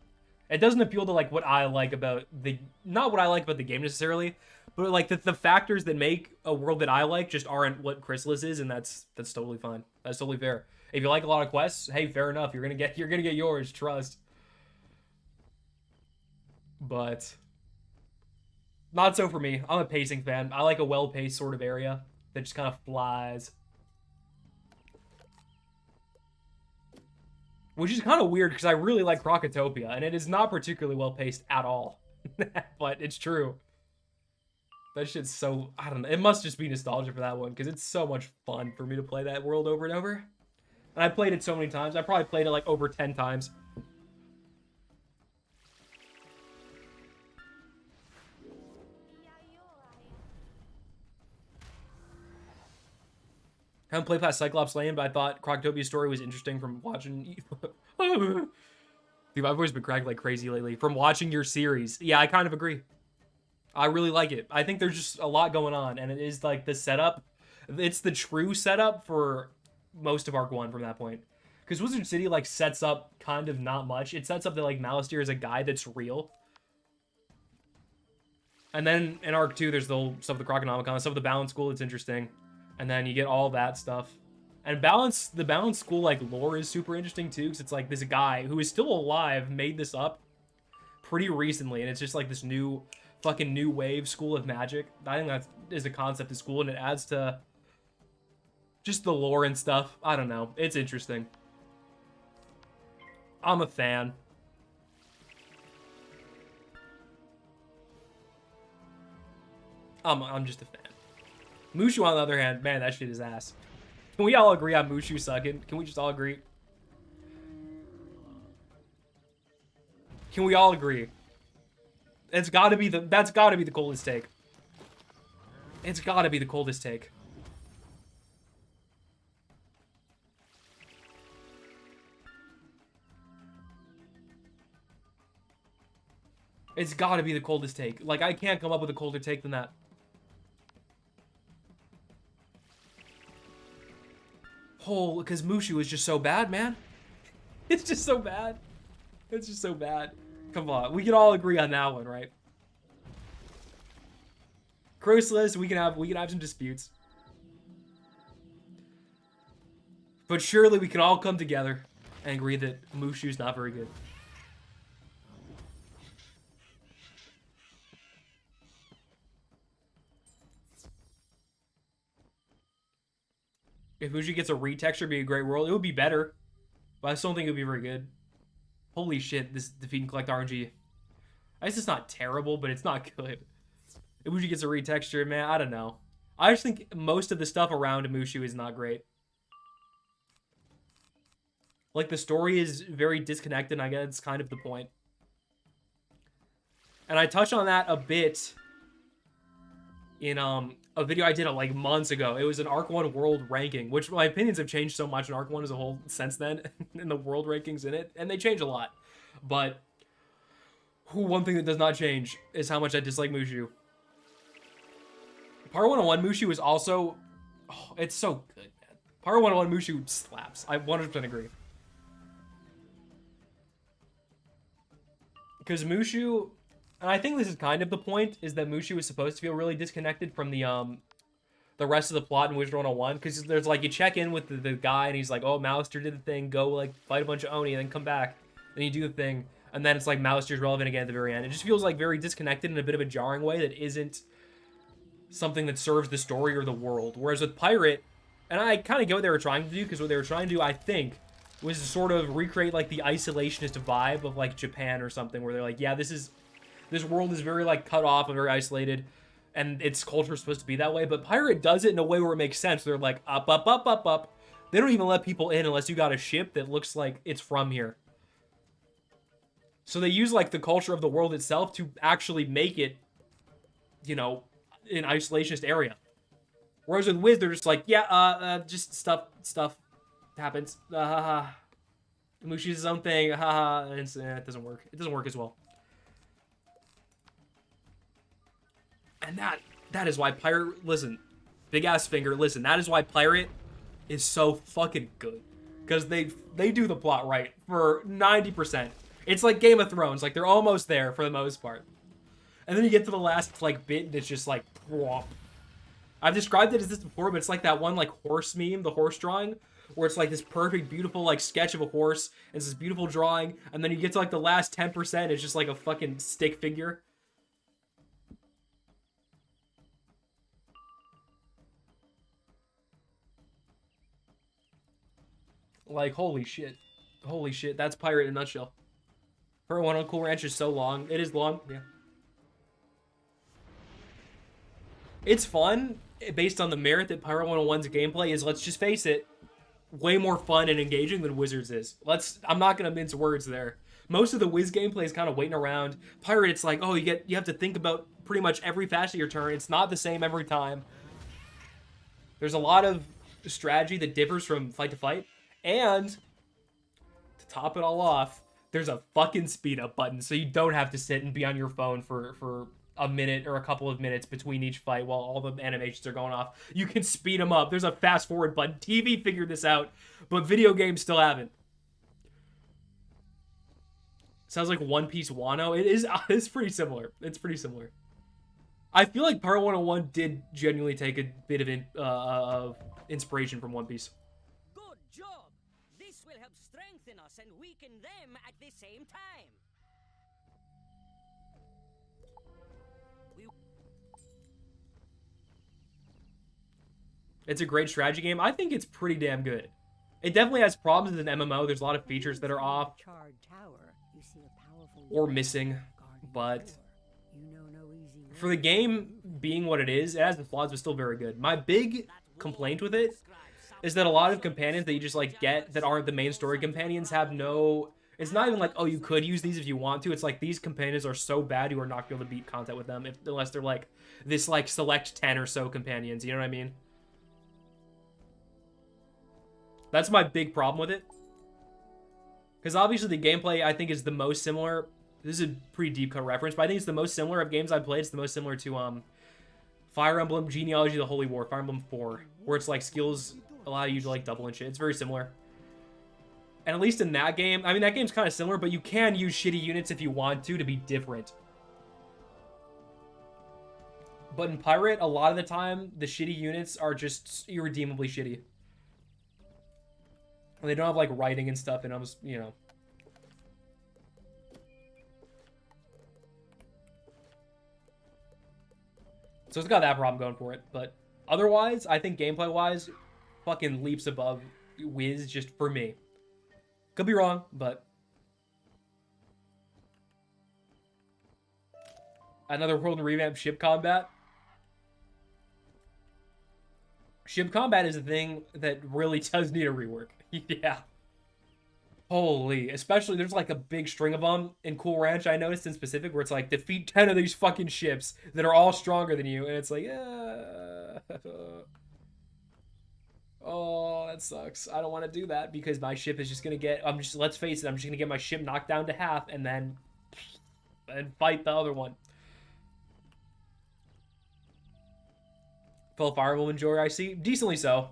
It doesn't appeal to, like, what I like about the... Not what I like about the game, necessarily, but, like, the factors that make a world that I like just aren't what Chrysalis is, and that's totally fine. That's totally fair. If you like a lot of quests, hey, fair enough. You're gonna get yours, trust. But... not so for me. I'm a pacing fan. I like a well-paced sort of area that just kind of flies. Which is kind of weird because I really like Crocotopia, and it is not particularly well-paced at all. But it's true. That shit's so... I don't know. It must just be nostalgia for that one because it's so much fun for me to play that world over and over. And I played it so many times. I probably played it like over 10 times. I haven't played past Cyclops Lane, but I thought Crocotopia's story was interesting from watching... Dude, I've always been cracked like crazy lately. From watching your series. Yeah, I kind of agree. I really like it. I think there's just a lot going on, and it is like the setup. It's the true setup for most of Arc 1 from that point. Because Wizard City, like, sets up kind of not much. It sets up that, like, Malastir is a guy that's real. And then in Arc 2, there's the whole stuff with the Croconomicon, stuff with the Balance School that's interesting. And then you get all that stuff. And the balance school like lore is super interesting too, because it's like this guy who is still alive made this up pretty recently, and it's just like this new fucking new wave school of magic. I think that is a concept of school, and it adds to just the lore and stuff. I don't know. It's interesting. I'm a fan. I'm just a fan. Mushu, on the other hand, man, that shit is ass. Can we all agree on Mushu sucking? Can we just all agree? Can we all agree? That's gotta be the coldest take. It's gotta be the coldest take. It's gotta be the coldest take. Like, I can't come up with a colder take than that. Oh, because Mushu is just so bad, man. It's just so bad. It's just so bad. Come on, we can all agree on that one, right? Cruceless, we can have some disputes. But surely we can all come together and agree that Mushu's not very good. If Mushu gets a retexture, it'd be a great world. It would be better, but I still don't think it would be very good. Holy shit, this defeat and collect RNG. I guess it's not terrible, but it's not good. If Mushu gets a retexture, man, I don't know. I just think most of the stuff around Mushu is not great. Like, the story is very disconnected, and I guess it's kind of the point. And I touched on that a bit in a video I did like months ago. It was an Arc 1 world ranking, which my opinions have changed so much in Arc 1 as a whole since then, in the world rankings in it, and they change a lot. But one thing that does not change is how much I dislike Mushu. Part 101 Mushu is also, oh, it's so good, man. Part 101 Mushu slaps. I 100% agree. Because Mushu, and I think this is kind of the point, is that Mushu is supposed to feel really disconnected from the rest of the plot in Wizard 101, because there's like, you check in with the guy, and he's like, oh, Mouster did the thing, go like fight a bunch of Oni, and then come back, and you do the thing, and then it's like Mouster's relevant again at the very end. It just feels like very disconnected in a bit of a jarring way that isn't something that serves the story or the world. Whereas with Pirate, and I kind of get what they were trying to do, because what they were trying to do, I think, was to sort of recreate like the isolationist vibe of like Japan or something, where they're like, yeah, this world is very like cut off and very isolated, and its culture is supposed to be that way. But Pirate does it in a way where it makes sense. They're like up, up, up, up, up. They don't even let people in unless you got a ship that looks like it's from here. So they use like the culture of the world itself to actually make it, you know, an isolationist area. Whereas with Wiz, they're just like, yeah, just stuff happens. Mushi's his own thing. And it doesn't work. It doesn't work as well. And that is why Pirate, listen, big ass finger, listen, that is why Pirate is so fucking good. Because they do the plot right for 90%. It's like Game of Thrones, like they're almost there for the most part. And then you get to the last like bit and it's just like, whomp. I've described it as this before, but it's like that one like horse meme, the horse drawing, where it's like this perfect, beautiful like sketch of a horse, and it's this beautiful drawing, and then you get to like the last 10%, it's just like a fucking stick figure. Like, holy shit. Holy shit, that's Pirate in a nutshell. Part 1 on Cool Ranch is so long. It is long, yeah. It's fun, based on the merit that Pirate 101's gameplay is, let's just face it, way more fun and engaging than Wizards is. I'm not gonna mince words there. Most of the Wiz gameplay is kind of waiting around. Pirate, it's like, oh, you have to think about pretty much every facet of your turn. It's not the same every time. There's a lot of strategy that differs from fight to fight. And to top it all off, there's a fucking speed up button, so you don't have to sit and be on your phone for a minute or a couple of minutes between each fight while all the animations are going off. You can speed them up. There's a fast forward button. TV figured this out, but video games still haven't. Sounds like One Piece Wano. It's pretty similar. It's pretty similar. I feel like Part 101 did genuinely take a bit of inspiration from One Piece. job. This will help strengthen us and weaken them at the same time. It's a great strategy game. I think it's pretty damn good. It definitely has problems as an MMO. There's a lot of features that are off or missing, but for the game being what it is, it has the flaws, but still very good. My big complaint with it is that a lot of companions that you just like get that aren't the main story companions have no... It's not even like, oh, you could use these if you want to. It's like these companions are so bad you are not going to be able to beat content with them unless they're like this like select 10 or so companions. You know what I mean? That's my big problem with it. Because obviously the gameplay, I think, is the most similar. This is a pretty deep cut reference, but I think it's the most similar of games I've played. It's the most similar to Fire Emblem Genealogy of the Holy War, Fire Emblem 4, where it's like skills allow you to like double and shit. It's very similar. And at least in that game, I mean, that game's kind of similar, but you can use shitty units if you want to be different. But in Pirate, a lot of the time, the shitty units are just irredeemably shitty. They don't have, like, writing and stuff, and I'm just, you know. So it's got that problem going for it. But otherwise, I think gameplay-wise, fucking leaps above Wiz just for me. Could be wrong, but... Another world and revamped ship combat. Ship combat is a thing that really does need a rework. Yeah. Holy. Especially, there's like a big string of them in Cool Ranch, I noticed in specific, where it's like, defeat 10 of these fucking ships that are all stronger than you. And it's like, oh, that sucks. I don't want to do that because my ship is just going to get, let's face it, I'm just going to get my ship knocked down to half and then fight the other one. Fellow Fire Emblem enjoyer, I see. Decently so.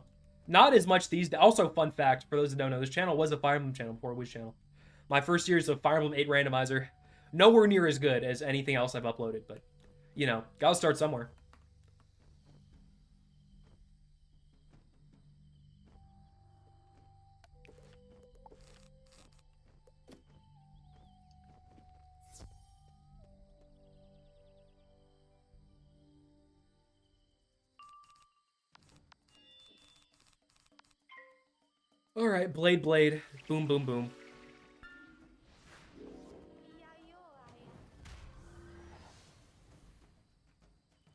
Not as much these days. Also, fun fact, for those that don't know, this channel was a Fire Emblem channel before Wiz channel. My first years of Fire Emblem 8 randomizer. Nowhere near as good as anything else I've uploaded, but, you know, gotta start somewhere. Alright, Blade Blade. Boom, boom, boom.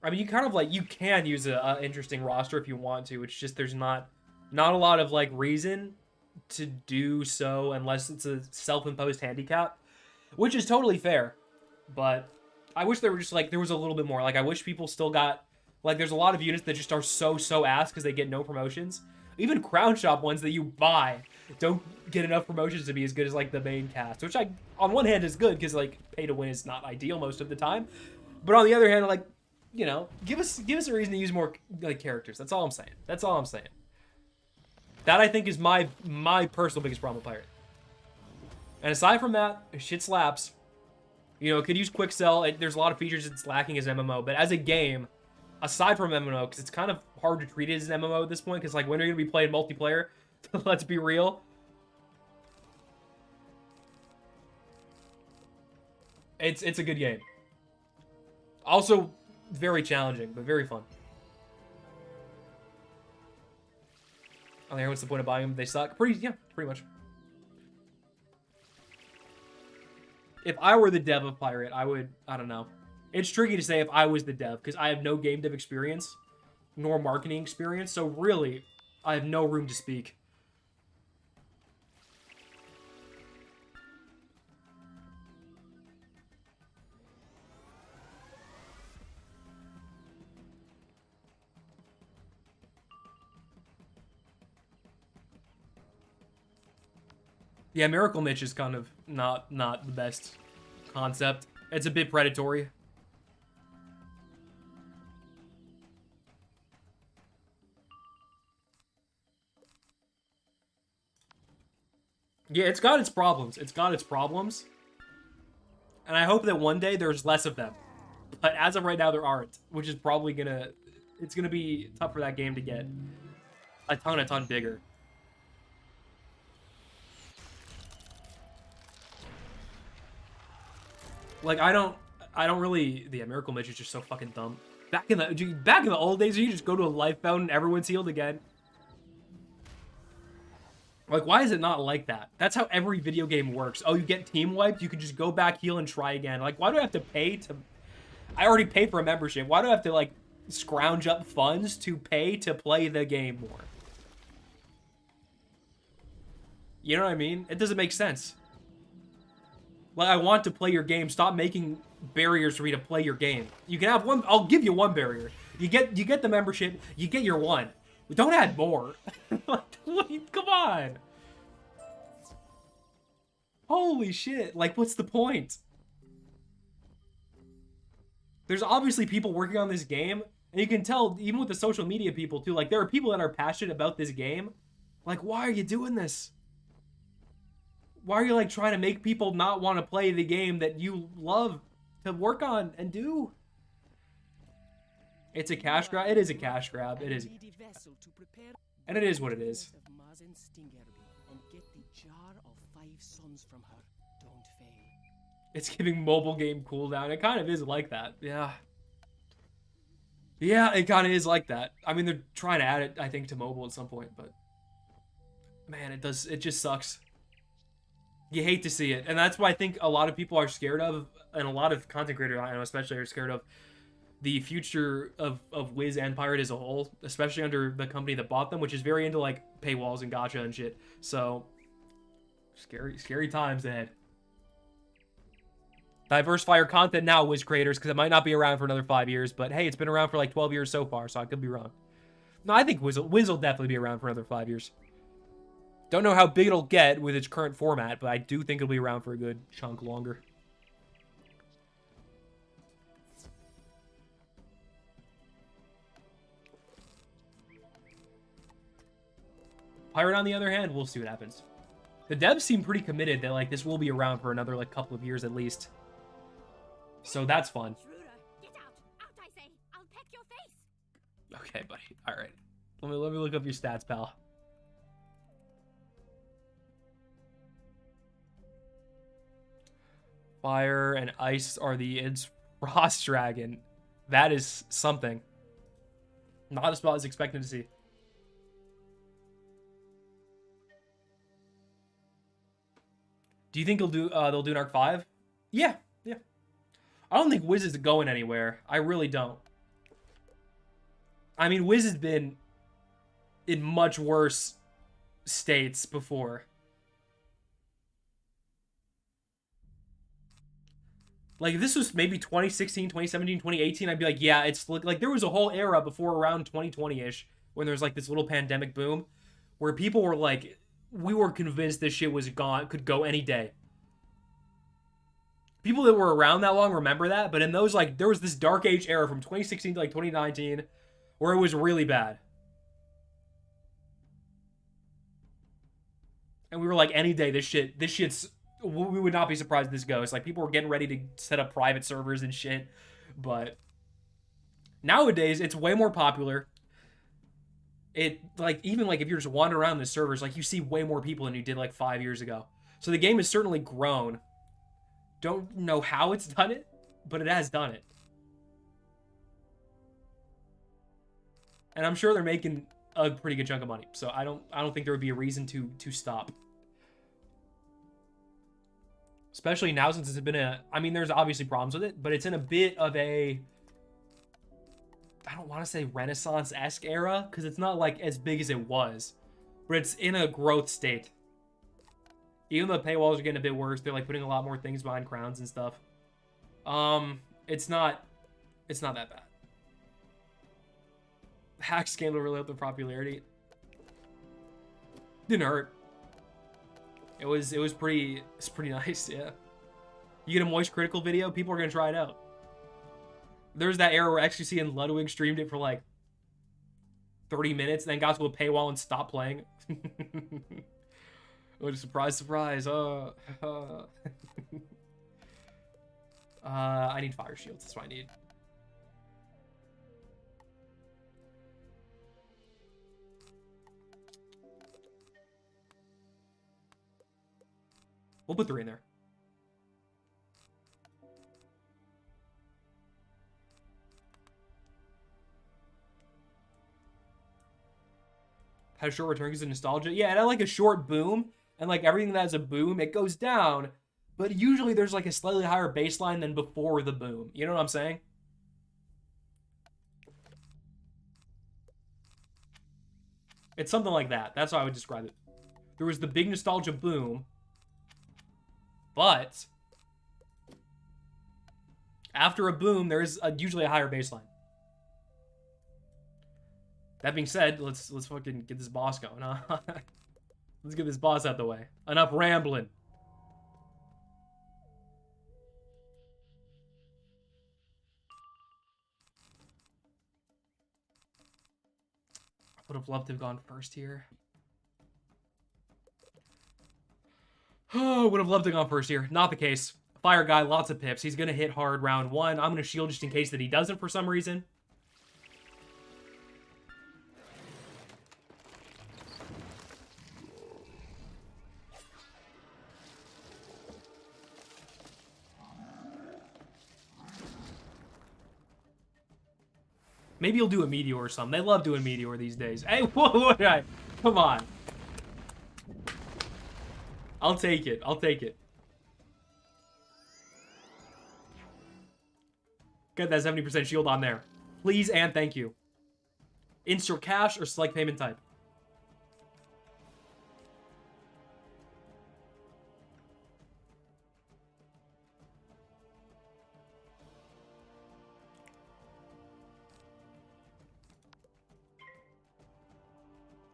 I mean, you kind of like, you can use an interesting roster if you want to. It's just there's not a lot of like reason to do so unless it's a self-imposed handicap, which is totally fair. But I wish there were just like, there was a little bit more. Like, I wish people still got, like, there's a lot of units that just are so ass because they get no promotions. Even Crown Shop ones that you buy don't get enough promotions to be as good as, like, the main cast. Which, on one hand, is good, because, like, pay to win is not ideal most of the time. But on the other hand, like, you know, give us a reason to use more, like, characters. That's all I'm saying. That's all I'm saying. That, I think, is my personal biggest problem with Pirate. And aside from that, shit slaps. You know, it could use quick sell. There's a lot of features it's lacking as MMO. But as a game... Aside from MMO, because it's kind of hard to treat it as an MMO at this point, because, like, when are you going to be playing multiplayer? Let's be real. It's a good game. Also, very challenging, but very fun. I mean, what's the point of buying them? They suck? Pretty much. If I were the dev of Pirate, I don't know. It's tricky to say if I was the dev, because I have no game dev experience, nor marketing experience, so really, I have no room to speak. Yeah, Miracle Mitch is kind of not the best concept. It's a bit predatory. Yeah, it's got its problems. It's got its problems. And I hope that one day there's less of them. But as of right now, there aren't. Which is probably gonna... It's gonna be tough for that game to get a ton bigger. Like, I don't really... Yeah, Miracle Mitch is just so fucking dumb. Back in the old days, you just go to a life fountain, everyone's healed again. Like, why is it not like that? That's how every video game works. Oh, you get team wiped, you can just go back, heal, and try again. Like, why do I have to pay to... I already paid for a membership. Why do I have to, like, scrounge up funds to pay to play the game more? You know what I mean? It doesn't make sense. Like, I want to play your game. Stop making barriers for me to play your game. You can have one... I'll give you one barrier. You get the membership, you get your one. Don't add more. Like, come on. Holy shit. Like, what's the point? There's obviously people working on this game, and you can tell, even with the social media people, too, like, there are people that are passionate about this game. Like, why are you doing this? Why are you, like, trying to make people not want to play the game that you love to work on and do? It's a cash grab. It is a cash grab. It is. And it is what it is. It's giving mobile game cooldown. It kind of is like that. Yeah. Yeah, it kind of is like that. I mean, they're trying to add it, I think, to mobile at some point, but... Man, it just sucks. You hate to see it. And that's why I think a lot of people are scared of, and a lot of content creators, I know especially, are scared of the future of Wiz and Pirate as a whole, especially under the company that bought them, which is very into, like, paywalls and gacha and shit. So, scary times ahead. Diversify your content now, Wiz creators, because it might not be around for another 5 years, but hey, it's been around for like 12 years so far, so I could be wrong. No, I think Wiz will definitely be around for another 5 years. Don't know how big it'll get with its current format, but I do think it'll be around for a good chunk longer. Pirate, on the other hand, we'll see what happens. The devs seem pretty committed that, like, this will be around for another, like, couple of years at least. So that's fun. Get out! Out, I say! I'll peck your face! Okay, buddy. All right. Let me look up your stats, pal. Fire and ice are the its frost dragon. That is something. Not a spell I was expecting to see. Do you think they'll do an Arc 5? Yeah. I don't think Wiz is going anywhere. I really don't. I mean, Wiz has been in much worse states before. Like, if this was maybe 2016, 2017, 2018, I'd be like, yeah, it's like there was a whole era before around 2020-ish when there was like this little pandemic boom where people were like, we were convinced this shit was gone, could go any day. People that were around that long remember that, but in those, like, there was this dark age era from 2016 to, like, 2019 where it was really bad. And we were like, any day, this shit's, we would not be surprised if this goes. Like, people were getting ready to set up private servers and shit, but nowadays, it's way more popular. It, like, even, like, if you're just wandering around the servers, like, you see way more people than you did, like, 5 years ago. So the game has certainly grown. Don't know how it's done it, but it has done it. And I'm sure they're making a pretty good chunk of money. So I don't think there would be a reason to stop. Especially now since it's been I mean, there's obviously problems with it, but it's in a bit of a, I don't want to say Renaissance-esque era, because it's not like as big as it was, but it's in a growth state. Even though the paywalls are getting a bit worse, they're like putting a lot more things behind crowns and stuff. It's not that bad. Hack scandal really helped the popularity. Didn't hurt. It's pretty nice, yeah. You get a moist critical video, people are gonna try it out. There's that era where XQC and Ludwig streamed it for like 30 minutes, then got to a paywall and stopped playing. Oh, surprise, surprise. I need fire shields. That's what I need. We'll put 3 in there. Has short return because of nostalgia. Yeah, it had like a short boom, and like everything that has a boom, it goes down. But usually there's like a slightly higher baseline than before the boom. You know what I'm saying? It's something like that. That's how I would describe it. There was the big nostalgia boom, but after a boom, there is usually a higher baseline. That being said, let's fucking get this boss going, huh? Let's get this boss out the way. Enough rambling. I would have loved to have gone first here. Oh, would have loved to have gone first here. Not the case. Fire guy, lots of pips. He's going to hit hard round 1. I'm going to shield just in case that he doesn't for some reason. Maybe he'll do a meteor or something. They love doing meteor these days. Hey, whoa, come on. I'll take it. I'll take it. Get that 70% shield on there. Please and thank you. Instant cash or select payment type.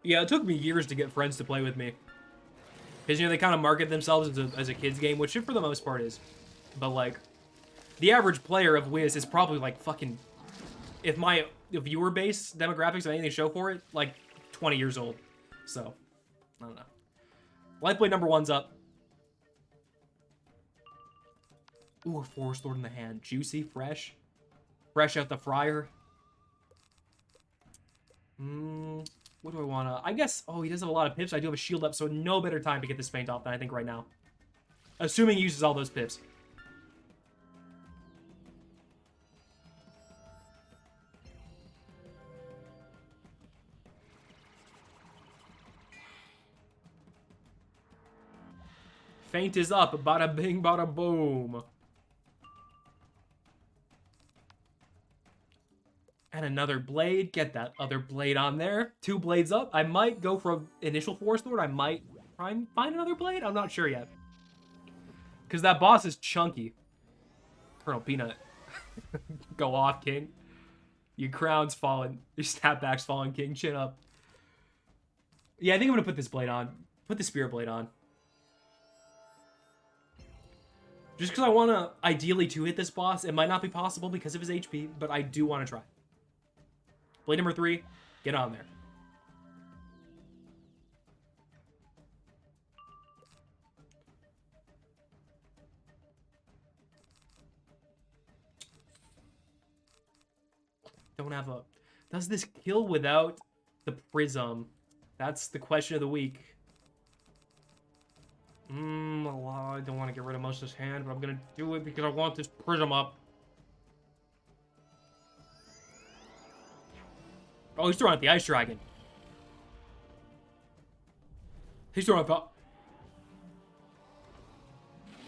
Yeah, it took me years to get friends to play with me. Because, you know, they kind of market themselves as a kid's game, which it for the most part is. But, like, the average player of Wiz is probably, like, fucking... If my viewer base demographics of anything to show for it, like, 20 years old. So, I don't know. Light blade number 1's up. Ooh, a Forest Lord in the hand. Juicy, fresh. Fresh out the fryer. What do I want to... I guess... Oh, he does have a lot of pips. I do have a shield up, so no better time to get this feint off than I think right now. Assuming he uses all those pips. Feint is up. Bada bing, bada boom. And another blade. Get that other blade on there. 2 blades up. I might go for initial Forest Lord. I might try and find another blade. I'm not sure yet. Because that boss is chunky. Colonel Peanut. Go off, King. Your crown's fallen. Your snapback's fallen, King. Chin up. Yeah, I think I'm going to put this blade on. Put the Spirit Blade on. Just because I want to ideally 2-hit this boss. It might not be possible because of his HP, but I do want to try. Blade number 3, get on there. Don't have a... Does this kill without the prism? That's the question of the week. Well, I don't want to get rid of most of this hand, but I'm going to do it because I want this prism up. Oh, he's throwing out the Ice Dragon. He's throwing out the...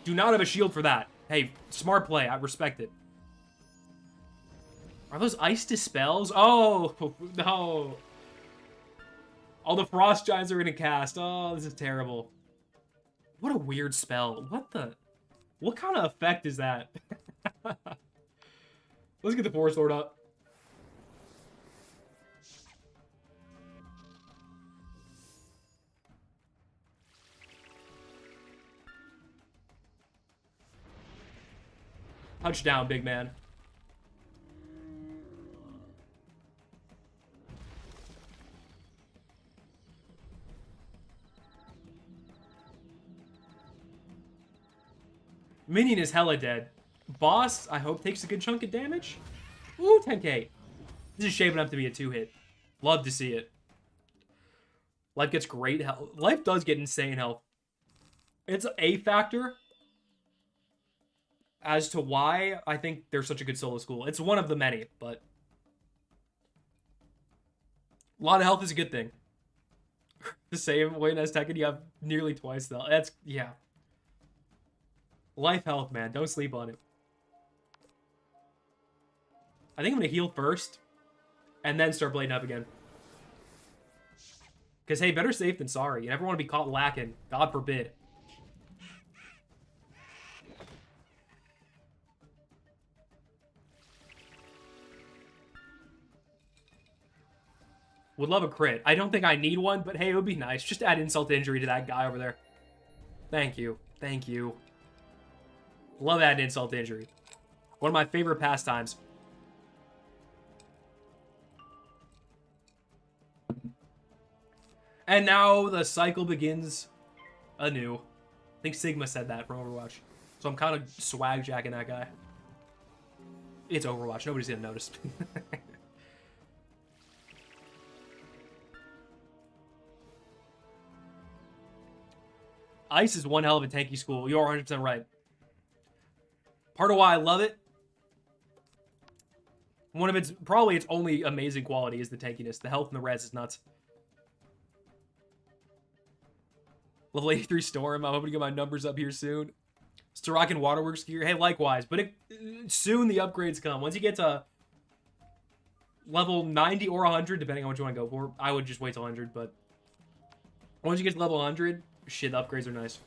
Do not have a shield for that. Hey, smart play. I respect it. Are those Ice Dispels? Oh, no. All the Frost Giants are going to cast. Oh, this is terrible. What a weird spell. What the... What kind of effect is that? Let's get the Forest Lord up. Touchdown, big man. Minion is hella dead. Boss, I hope, takes a good chunk of damage. Ooh, 10k. This is shaping up to be a 2-hit. Love to see it. Life gets great health. Life does get insane health. It's a factor as to why I think they're such a good solo school. It's one of the many, but a lot of health is a good thing. The same weight as Tekken, you have nearly twice though. That's, yeah. Life health, man. Don't sleep on it. I think I'm gonna heal first, and then start blading up again. Because, hey, better safe than sorry. You never want to be caught lacking. God forbid. Would love a crit. I don't think I need one, but hey, it would be nice. Just add insult to injury to that guy over there. Thank you. Thank you. Love adding insult to injury. One of my favorite pastimes. And now the cycle begins anew. I think Sigma said that from Overwatch. So I'm kind of swag jacking that guy. It's Overwatch. Nobody's gonna notice. Ice is one hell of a tanky school. You're 100% right. Part of why I love it, one of its, probably its only amazing quality is the tankiness. The health and the res is nuts. Level 83 Storm. I'm hoping to get my numbers up here soon. Starak and Waterworks gear. Hey, likewise. But soon the upgrades come. Once you get to level 90 or 100, depending on what you want to go for. I would just wait till 100, but once you get to level 100, shit, the upgrades are nice.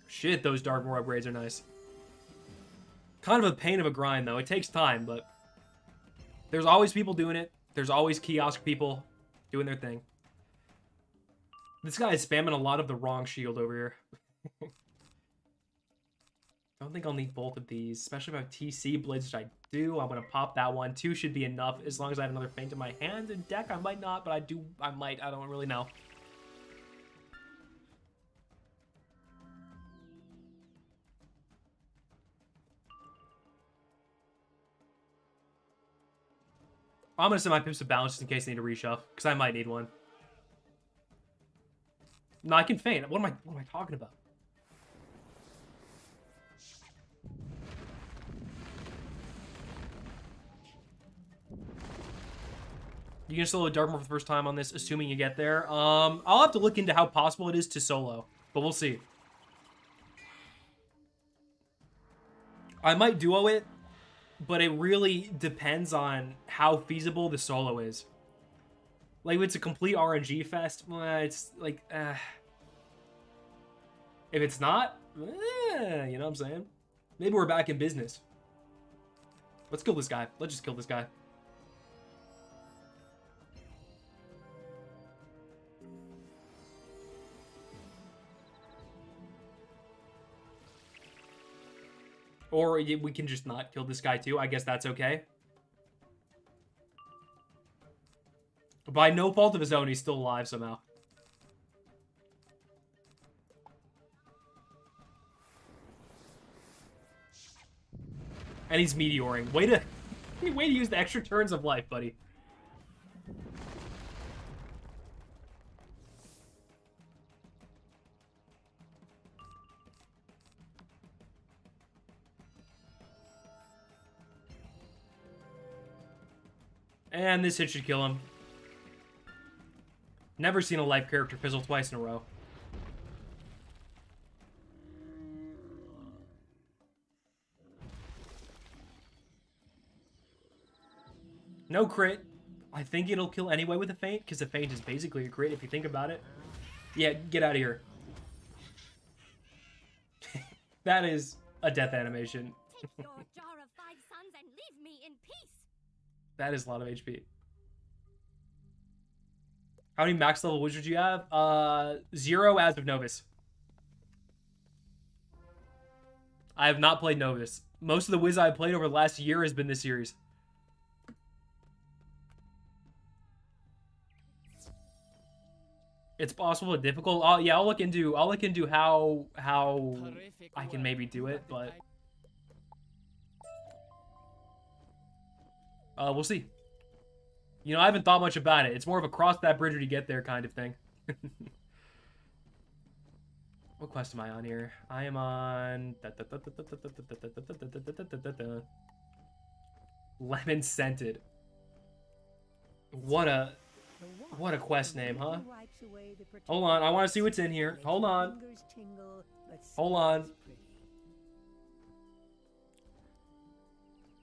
Shit, those Darkmoor upgrades are nice. Kind of a pain of a grind, though. It takes time, but there's always people doing it. There's always kiosk people doing their thing. This guy is spamming a lot of the wrong shield over here. Don't think I'll need both of these, especially if I have TC Blitz, which I do. I'm going to pop that one. 2 should be enough as long as I have another feint in my hand. In deck, I might not, but I might. I don't really know. I'm going to send my pips to balance just in case I need a reshove, because I might need one. No, I can feint. What am I talking about? You can solo Darkmoor for the first time on this, assuming you get there. I'll have to look into how possible it is to solo, but we'll see. I might duo it, but it really depends on how feasible the solo is. Like, if it's a complete RNG fest, it's like, if it's not, you know what I'm saying? Maybe we're back in business. Let's kill this guy. Let's just kill this guy. Or we can just not kill this guy too. I guess that's okay. By no fault of his own, he's still alive somehow. And he's meteoring. Way to use the extra turns of life, buddy. And this hit should kill him. Never seen a life character fizzle twice in a row. No crit. I think it'll kill anyway with a feint, because a feint is basically a crit if you think about it. Yeah, get out of here. That is a death animation. Take your jar of 5 suns and leave me in peace. That is a lot of HP. How many max level wizards do you have? 0 as of Novus. I have not played Novus. Most of the Wiz I've played over the last year has been this series. It's possible but difficult. Yeah, I'll look into how I can maybe do it, but we'll see. You know, I haven't thought much about it. It's more of a cross that bridge when you get there kind of thing. What quest am I on here? I am on Lemon Scented. What a quest name, huh? Hold on, I want to see what's in here. Hold on. Hold on.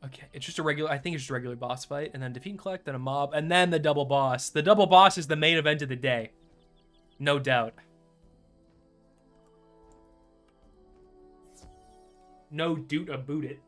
Okay, it's just a regular, I think it's just a regular boss fight, and then defeat and collect, then a mob, and then the double boss. The double boss is the main event of the day. No doubt. No doubt about it.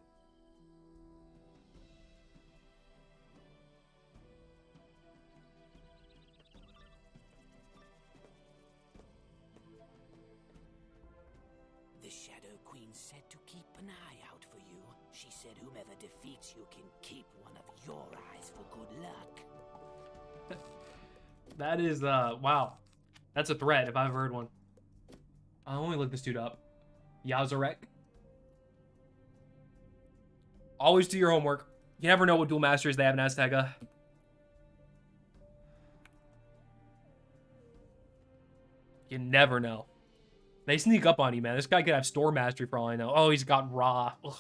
The Shadow Queen said to keep an eye out for you. She said whomever defeats you can keep one of your eyes for good luck. That is, wow. That's a threat if I've heard one. I'll only look this dude up. Yazarek. Always do your homework. You never know what dual masters they have in Azteca. You never know. They sneak up on you, man. This guy could have store mastery for all I know. Oh, he's got Ra. Ugh.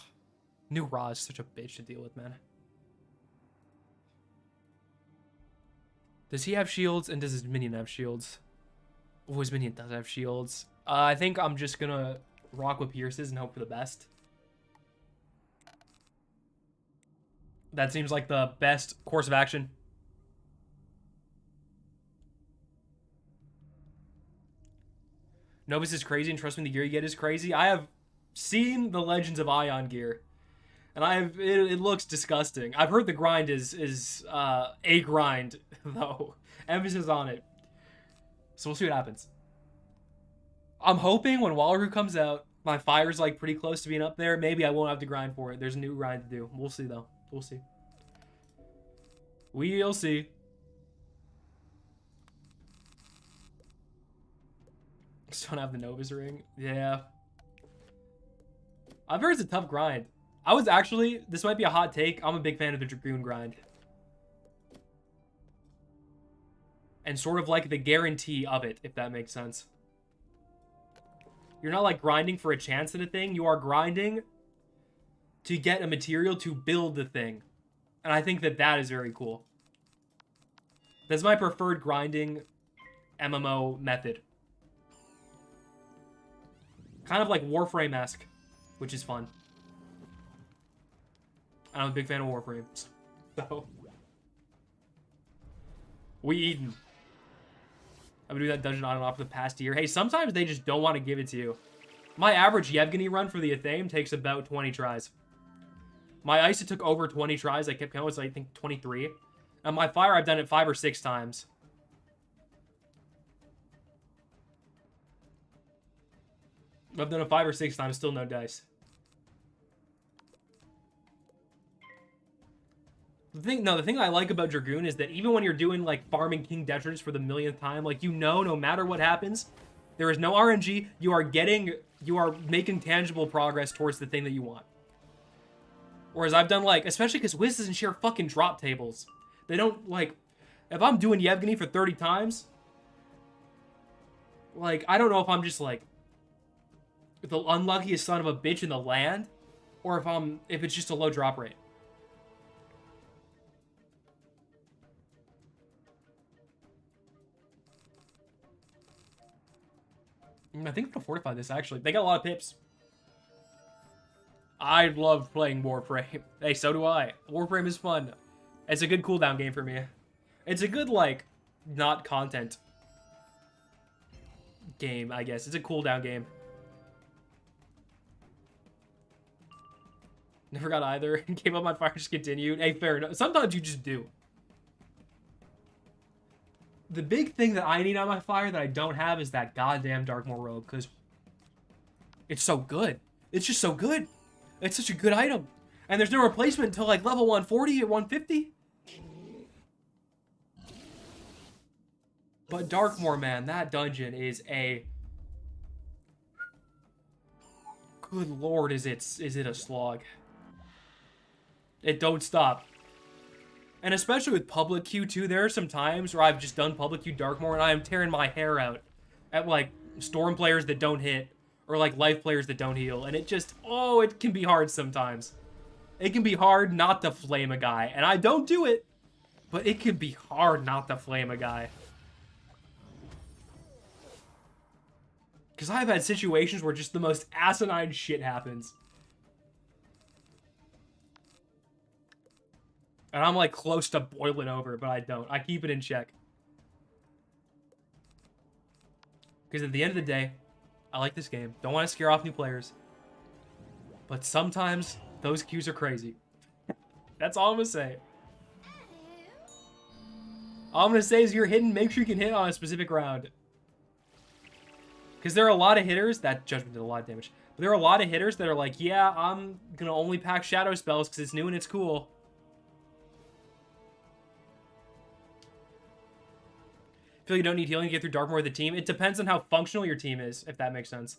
New Ra is such a bitch to deal with, man. Does he have shields? And does his minion have shields? Oh, his minion does have shields. I think I'm just gonna rock with Pierces and hope for the best. That seems like the best course of action. Novus is crazy, and trust me, the gear you get is crazy. I have seen the Legends of Ion gear, and it looks disgusting. I've heard the grind is a grind, though. Emphasis on it. So we'll see what happens. I'm hoping when Wallaroo comes out, my fire's like pretty close to being up there. Maybe I won't have to grind for it. There's a new grind to do. We'll see, though. We'll see. We'll see. Just don't have the Novus ring. Yeah. I've heard it's a tough grind. I was actually, this might be a hot take, I'm a big fan of the Dragoon grind. And sort of like the guarantee of it, if that makes sense. You're not like grinding for a chance at a thing. You are grinding to get a material to build the thing. And I think that is very cool. That's my preferred grinding MMO method. Kind of like Warframe-esque, which is fun. I'm a big fan of Warframe. So. We eaten. I've been doing that dungeon on and off for the past year. Hey, sometimes they just don't want to give it to you. My average Yevgeny run for the Athame takes about 20 tries. My Ice, it took over 20 tries. I kept counting, so I think 23. And my Fire, I've done it 5 or 6 times. I've done it 5 or 6 times, still no dice. The thing I like about Dragoon is that even when you're doing, like, farming King Detritus for the millionth time, like, you know, no matter what happens, there is no RNG. You are making tangible progress towards the thing that you want. Whereas I've done, like, especially because Wiz doesn't share fucking drop tables. They don't, like, if I'm doing Yevgeny for 30 times, like, I don't know if I'm just, like, the unluckiest son of a bitch in the land, or if it's just a low drop rate. I think I'm gonna fortify this, actually. They got a lot of pips. I love playing Warframe. Hey, so do I. Warframe is fun. It's a good cooldown game for me. It's a good, like, not content game, I guess. It's a cooldown game. Never got either. Gave up my fire, just continued. Hey, fair enough. Sometimes you just do. The big thing that I need on my fire that I don't have is that goddamn Darkmoor robe, because it's so good. It's just so good. It's such a good item. And there's no replacement until like level 140 or 150. But Darkmoor, man, that dungeon is a... Good lord, is it a slog. It don't stop. And especially with public queue too, there are some times where I've just done public queue Darkmoor and I am tearing my hair out at like storm players that don't hit or like life players that don't heal. And it just, oh, it can be hard sometimes. It can be hard not to flame a guy. And I don't do it. But it can be hard not to flame a guy. Because I've had situations where just the most asinine shit happens. And I'm like close to boiling over, but I don't. I keep it in check. Because at the end of the day, I like this game. Don't want to scare off new players. But sometimes those queues are crazy. That's all I'm going to say. All I'm going to say is you're hitting, make sure you can hit on a specific round. Because there are a lot of hitters, that judgment did a lot of damage. But there are a lot of hitters that are like, yeah, I'm going to only pack shadow spells because it's new and it's cool. Feel you don't need healing to get through Dark More with the team. It depends on how functional your team is, if that makes sense.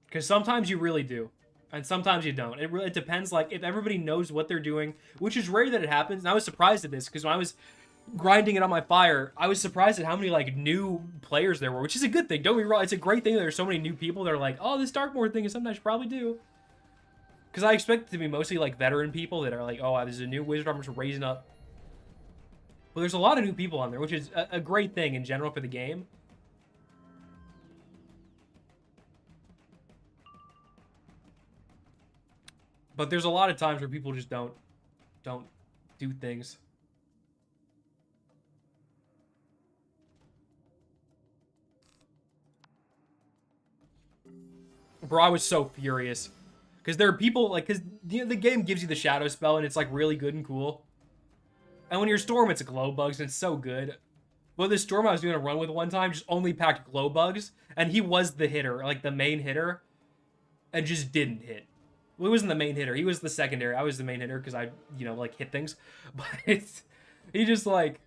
Because sometimes you really do. And sometimes you don't. It depends, like, if everybody knows what they're doing, which is rare that it happens. And I was surprised at this, because when I was grinding it on my fire, I was surprised at how many, like, new players there were, which is a good thing. Don't be wrong. It's a great thing that there's so many new people that are like, oh, this Darkmoor thing is something I should probably do. Because I expect it to be mostly, like, veteran people that are like, oh, this is a new wizard, I'm just raising up. Well, there's a lot of new people on there, which is a great thing in general for the game. But there's a lot of times where people just don't do things. Bro, I was so furious. Because there are people, like, because the game gives you the shadow spell, and it's, like, really good and cool. And when you're Storm, it's glow bugs, and it's so good. But this Storm I was doing a run with one time just only packed glow bugs, and he was the hitter, like, the main hitter, and just didn't hit. Well, he wasn't the main hitter. He was the secondary. I was the main hitter because I, you know, like, hit things. But he just, like,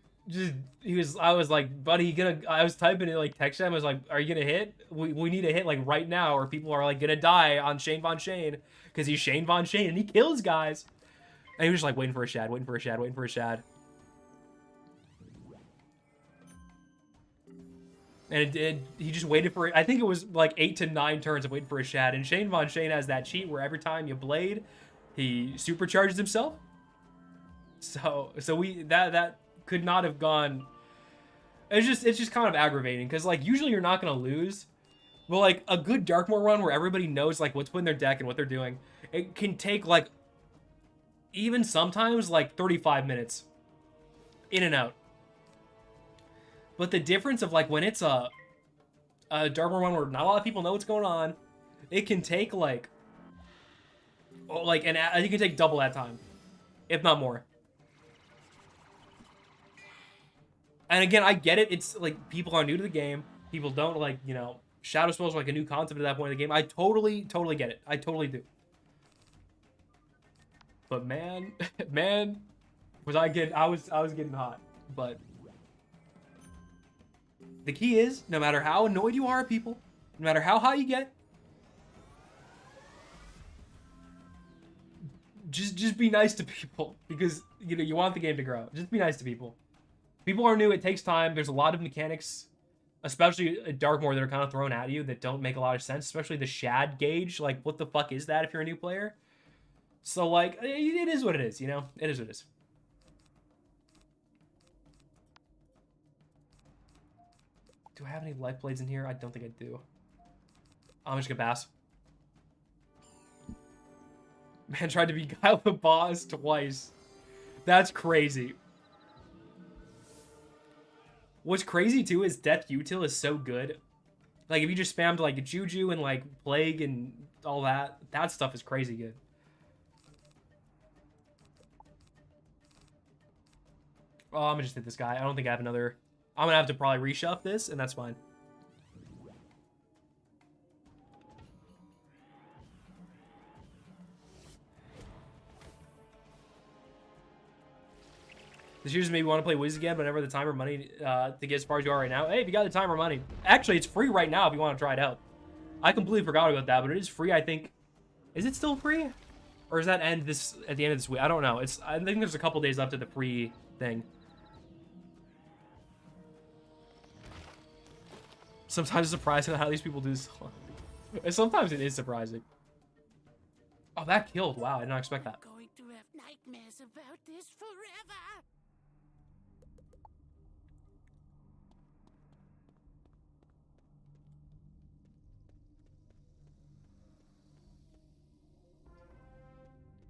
I was like, buddy, I was typing it, like, text him. I was like, are you going to hit? We need a hit, like, right now, or people are, like, going to die on Shane Von Shane. Because he's Shane Von Shane, and he kills guys. And he was just, like, waiting for a shad, waiting for a shad, waiting for a shad. And he just waited for it. I think it was like 8 to 9 turns of waiting for a shad. And Shane Von Shane has that cheat where every time you blade, he supercharges himself. So that could not have gone. It's just kind of aggravating because, like, usually you're not gonna lose, but like a good Darkmoor run where everybody knows like what's put in their deck and what they're doing, it can take like even sometimes like 35 minutes in and out. But the difference of, like, when it's a Darkmoor one where not a lot of people know what's going on, it can take, like you can take double that time, if not more. And again, I get it. It's, like, people are new to the game. People don't, like, you know, shadow spells are, like, a new concept at that point in the game. I totally get it. I totally do. But, man, I was getting hot. But the key is, no matter how annoyed you are at people, no matter how high you get, just be nice to people, because, you know, you want the game to grow. Just be nice to people. People are new, it takes time. There's a lot of mechanics, especially at Darkmoor, that are kind of thrown at you that don't make a lot of sense, especially the shad gauge. Like, what the fuck is that if you're a new player? So, like, it is what it is, you know? It is what it is. Do I have any life blades in here? I don't think I do. I'm just gonna pass. Man tried to beguile the boss twice. That's crazy. What's crazy too is Death Util is so good. Like, if you just spammed like Juju and like Plague and all that, that stuff is crazy good. Oh, I'm gonna just hit this guy. I don't think I have another. I'm gonna have to probably reshuff this, and that's fine. This usually maybe want to play Wiz again, but never the time or money to get as far as you are right now. Hey, if you got the time or money. Actually, it's free right now if you want to try it out. I completely forgot about that, but it is free, I think. Is it still free? Or does that end at the end of this week? I don't know. I think there's a couple days left of the free thing. Sometimes it's surprising how these people do this. Sometimes it is surprising. Oh, that killed. Wow, I did not expect that. Going to have nightmares about this forever.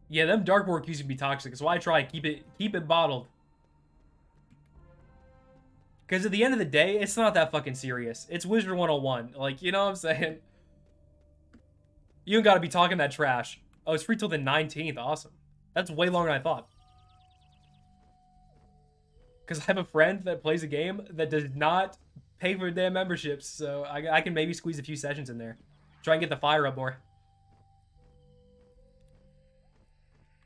Yeah, them dark work used to be toxic. That's why I try keep it bottled. Because at the end of the day, it's not that fucking serious. It's Wizard 101. Like, you know what I'm saying? You don't gotta be talking that trash. Oh, it's free till the 19th. Awesome. That's way longer than I thought. Because I have a friend that plays a game that does not pay for their memberships. So I can maybe squeeze a few sessions in there. Try and get the fire up more.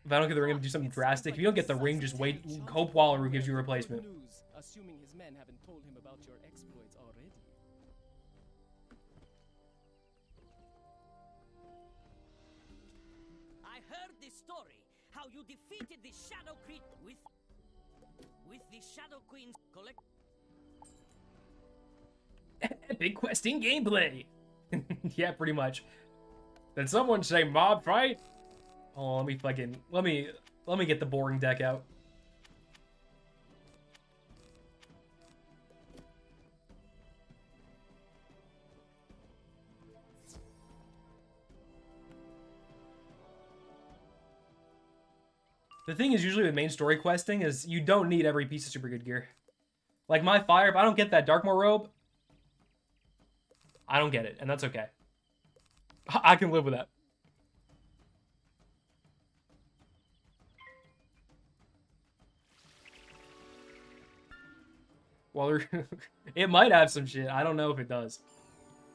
If I don't get the ring, I'm gonna do something drastic. If you don't get the ring, just wait. Hope Wallaroo gives you a replacement. Assuming his men haven't told him about your exploits already. I heard this story, how you defeated the Shadow Queen with the Shadow Queen's collect. Epic questing gameplay. Yeah, pretty much. Did someone say mob fight? Oh, let me get the boring deck out. The thing is, usually with main story questing is you don't need every piece of super good gear. Like my fire, if I don't get that Darkmoor robe, I don't get it, and that's okay. I can live with that. Well, it might have some shit. I don't know if it does.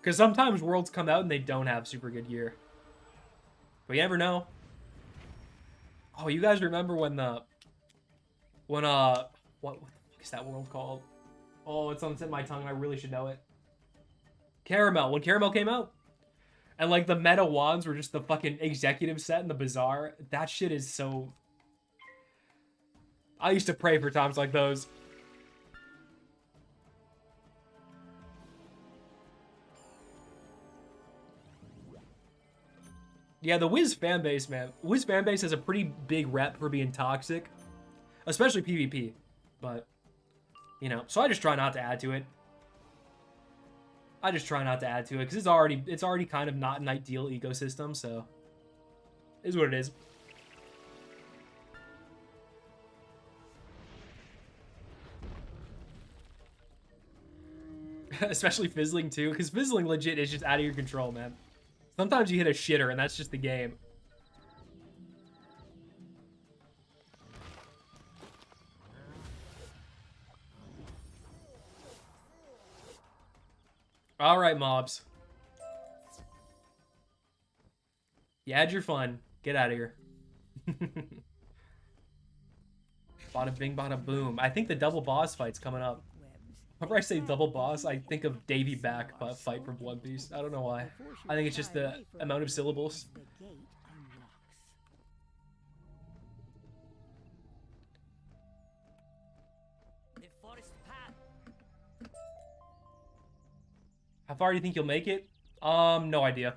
Because sometimes worlds come out and they don't have super good gear. But you never know. Oh, you guys remember when what the fuck is that world called? Oh, it's on the tip of my tongue and I really should know it. Caramel. When Caramel came out. And like the meta wands were just the fucking executive set in the bazaar. That shit is so... I used to pray for times like those. Yeah, the Wiz fanbase, man. Wiz fanbase has a pretty big rep for being toxic. Especially PvP. But, you know, so I just try not to add to it. Because it's already kind of not an ideal ecosystem, so... It is what it is. Especially fizzling, too. Because fizzling legit is just out of your control, man. Sometimes you hit a shitter, and that's just the game. Alright, mobs. You had your fun. Get out of here. Bada bing, bada boom. I think the double boss fight's coming up. Whenever I say double boss, I think of Davy Back fight from One Piece. I don't know why. I think it's just the amount of syllables. How far do you think you'll make it? No idea.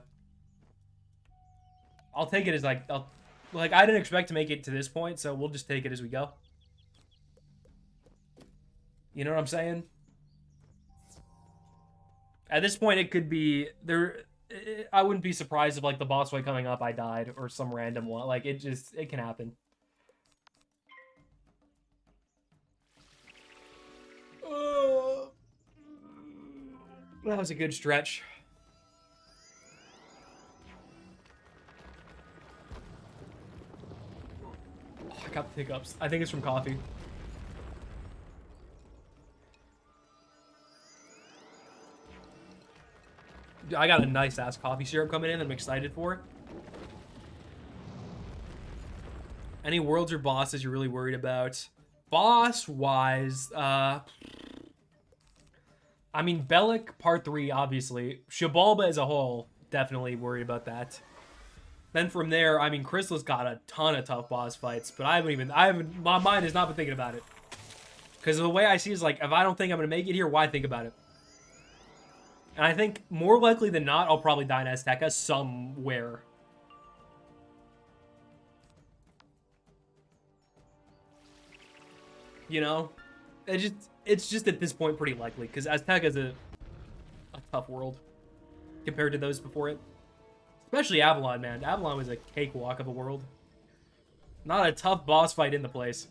I'll take it as like, I didn't expect to make it to this point, so we'll just take it as we go. You know what I'm saying? At this point, it could be there. I wouldn't be surprised if, like, the boss fight coming up, I died or some random one. Like, it can happen. That was a good stretch. Oh, I got the hiccups. I think it's from coffee. I got a nice ass coffee syrup coming in that I'm excited for. Any worlds or bosses you're really worried about? Boss-wise, I mean, Bellic Part 3, obviously. Shibalba as a whole, definitely worried about that. Then from there, I mean, Crystal's got a ton of tough boss fights, but my mind has not been thinking about it. Because the way I see it is, like, if I don't think I'm going to make it here, why think about it? And I think, more likely than not, I'll probably die in Azteca somewhere. You know? It's just at this point pretty likely, because Azteca is a tough world compared to those before it. Especially Avalon, man. Avalon was a cakewalk of a world. Not a tough boss fight in the place.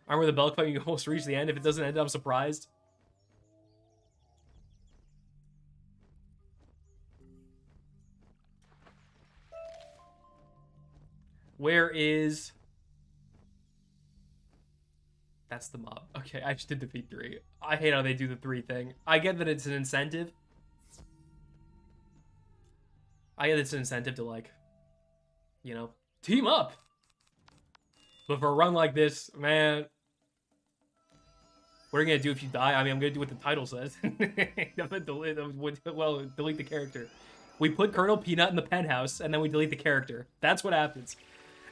Armor the Belk fight, you almost reach the end. If it doesn't end, I'm surprised. Where is... That's the mob. Okay, I just did defeat 3. I hate how they do the 3 thing. I get that it's an incentive. I get it's an incentive to, like, you know, team up. But for a run like this, man... What are you going to do if you die? I mean, I'm going to do what the title says. I'm gonna delete the character. We put Colonel Peanut in the penthouse, and then we delete the character. That's what happens.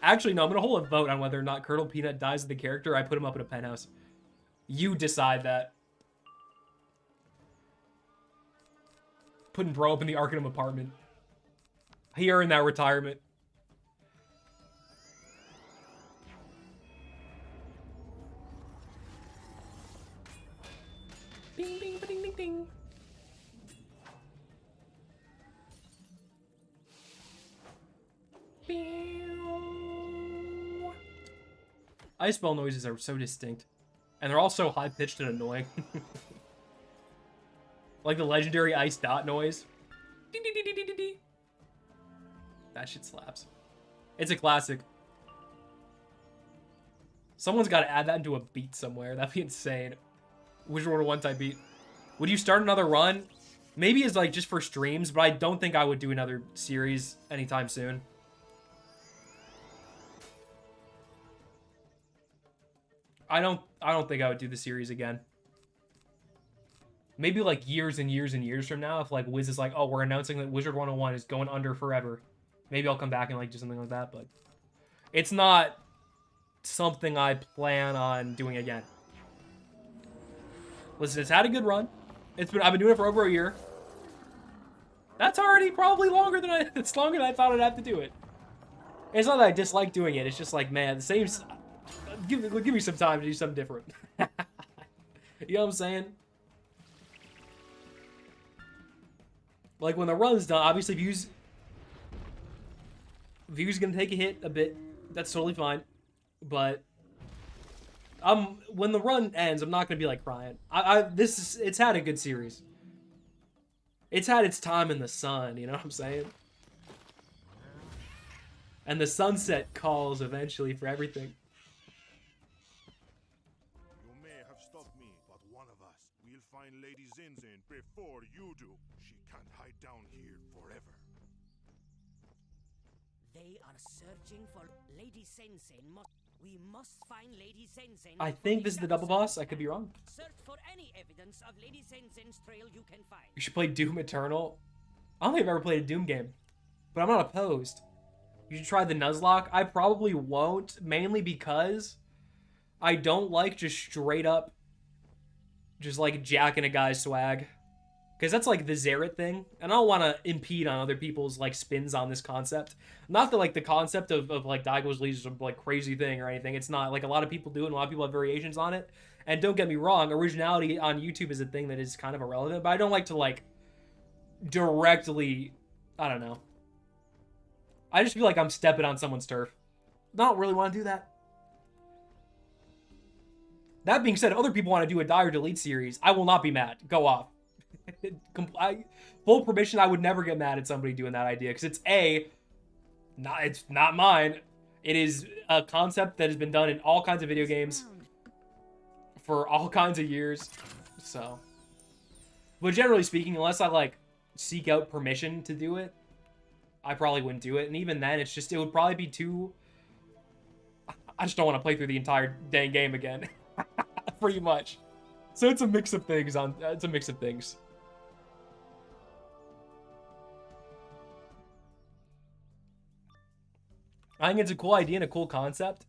Actually, no, I'm going to hold a vote on whether or not Colonel Peanut dies with the character. I put him up in a penthouse. You decide that. Putting Bro up in the Arcanum apartment. He earned that retirement. Ding, ding, ding, ding, ding. Ice ball noises are so distinct. And they're all so high-pitched and annoying. Like the legendary ice dot noise. Ding, ding, ding, ding, ding, ding. That shit slaps. It's a classic. Someone's got to add that into a beat somewhere. That'd be insane. Wizard 101 type beat. Would you start another run? Maybe it's like just for streams, but I don't think I would do another series anytime soon. I don't think I would do the series again. Maybe like years and years and years from now, if like Wiz is like, oh, we're announcing that Wizard 101 is going under forever. Maybe I'll come back and like do something like that, but it's not something I plan on doing again. Listen, it's had a good run. I've been doing it for over a year. That's already probably longer than it's longer than I thought I'd have to do it. It's not that I dislike doing it. It's just like, man, the same. Give me some time to do something different. You know what I'm saying? Like when the run's done, obviously views gonna take a hit a bit. That's totally fine. But when the run ends, I'm not gonna be like crying. It's had a good series. It's had its time in the sun, you know what I'm saying? And the sunset calls eventually for everything. You may have stopped me, but one of us will find Lady Zinzin before you do. She can't hide down here forever. They are searching for Lady Zinzin. We must find Lady Zinzin. I think this is the double boss. I could be wrong. Search for any evidence of Lady Zinzin's trail you can find. You should play Doom Eternal. I don't think I've ever played a Doom game, but I'm not opposed. You should try the Nuzlocke. I probably won't, mainly because I don't like just straight up just like jacking a guy's swag. Because that's like the Xerath thing, and I don't want to impede on other people's like spins on this concept. Not that like the concept of like Daigo's Leash is a like crazy thing or anything. It's not. Like a lot of people do it, and a lot of people have variations on it. And don't get me wrong, originality on YouTube is a thing that is kind of irrelevant, but I don't like to like directly, I don't know. I just feel like I'm stepping on someone's turf. I don't really want to do that. That being said, if other people want to do a Die or Delete series, I will not be mad. Go off. Full permission, I would never get mad at somebody doing that idea, because it's not mine. It is a concept that has been done in all kinds of video games for all kinds of years. So, but generally speaking, unless I like seek out permission to do it, I probably wouldn't do it. And even then, it would probably be too. I just don't want to play through the entire dang game again. Pretty much. So it's a mix of things. It's a mix of things. I think it's a cool idea and a cool concept,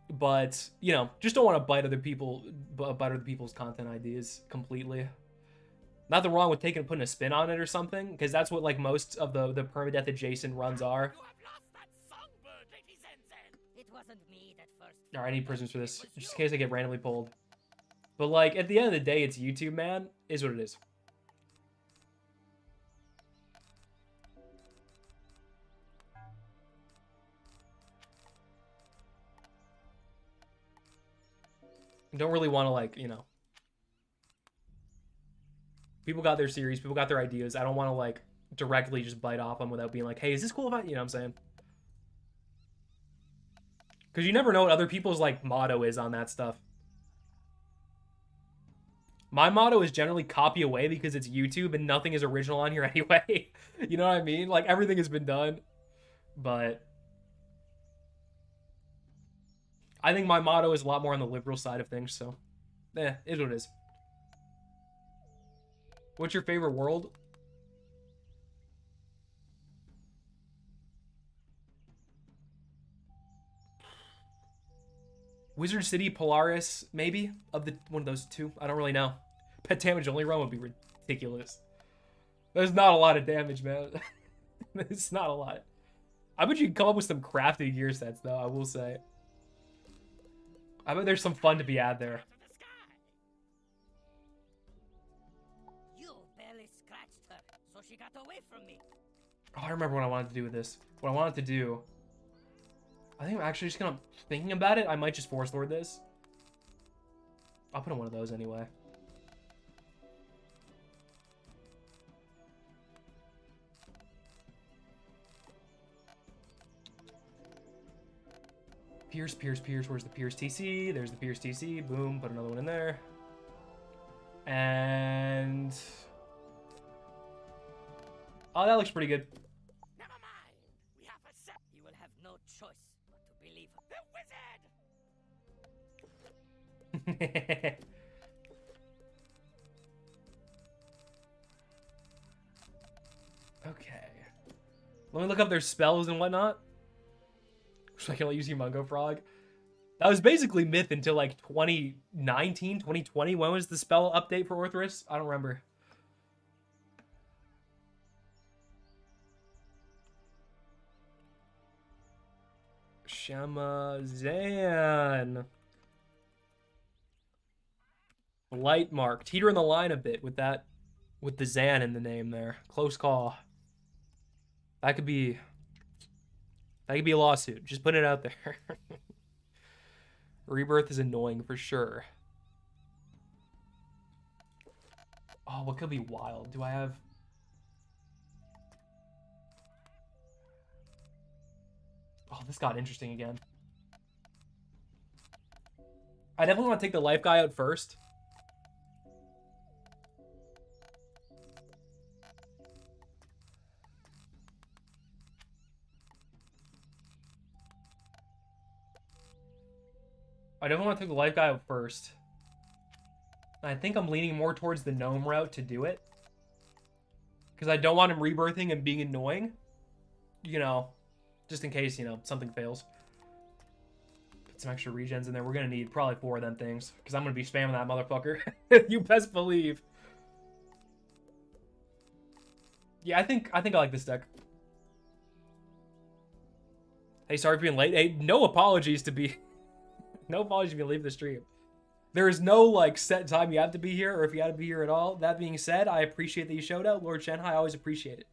but you know, just don't want to bite other people's content ideas completely. Nothing wrong with putting a spin on it or something, because that's what like most of the permadeath adjacent runs are. It wasn't me that first. Alright, I need prisms for this, just in case I get randomly pulled. But like, at the end of the day, it's YouTube, man. Is what it is. I don't really want to, like, you know. People got their series, people got their ideas. I don't want to, like, directly just bite off them without being like, hey, is this cool if I, you know what I'm saying? Because you never know what other people's, like, motto is on that stuff. My motto is generally copy away because it's YouTube and nothing is original on here anyway. You know what I mean? Like, everything has been done. But I think my motto is a lot more on the liberal side of things, so is what it is. What's your favorite world? Wizard City, Polaris, maybe? Of the one of those two. I don't really know. Pet damage only run would be ridiculous. There's not a lot of damage, man. It's not a lot. I bet you can come up with some crafty gear sets, though, I will say. I bet there's some fun to be had there. You barely scratched her, so she got away from me. Oh, I remember what I wanted to do with this. What I wanted to do... I think I'm actually just gonna... Thinking about it, I might just Force Lord this. I'll put on one of those anyway. Pierce. Where's the Pierce TC? There's the Pierce TC. Boom. Put another one in there. And... oh, that looks pretty good. Never mind. We have a set. You will have no choice but to believe the wizard. Okay. Let me look up their spells and whatnot. So I can use Humongo Frog. That was basically myth until like 2019, 2020. When was the spell update for Orthrus? I don't remember. Shamazan. Light Mark. Teeter in the line a bit with that, with the Zan in the name there. Close call. That could be a lawsuit. Just put it out there. Rebirth is annoying for sure. Oh, what could be wild? Do I have... oh, this got interesting again. I definitely want to take the life guy out first. I definitely want to take the life guy out first. I think I'm leaning more towards the gnome route to do it. Because I don't want him rebirthing and being annoying. You know, just in case, you know, something fails. Put some extra regens in there. We're going to need probably 4 of them things. Because I'm going to be spamming that motherfucker. You best believe. Yeah, I think I like this deck. Hey, sorry for being late. Hey, no apologies to be... no apologies if you leave the stream. There is no, like, set time you have to be here, or if you had to be here at all. That being said, I appreciate that you showed up. Lord Shenhai, I always appreciate it.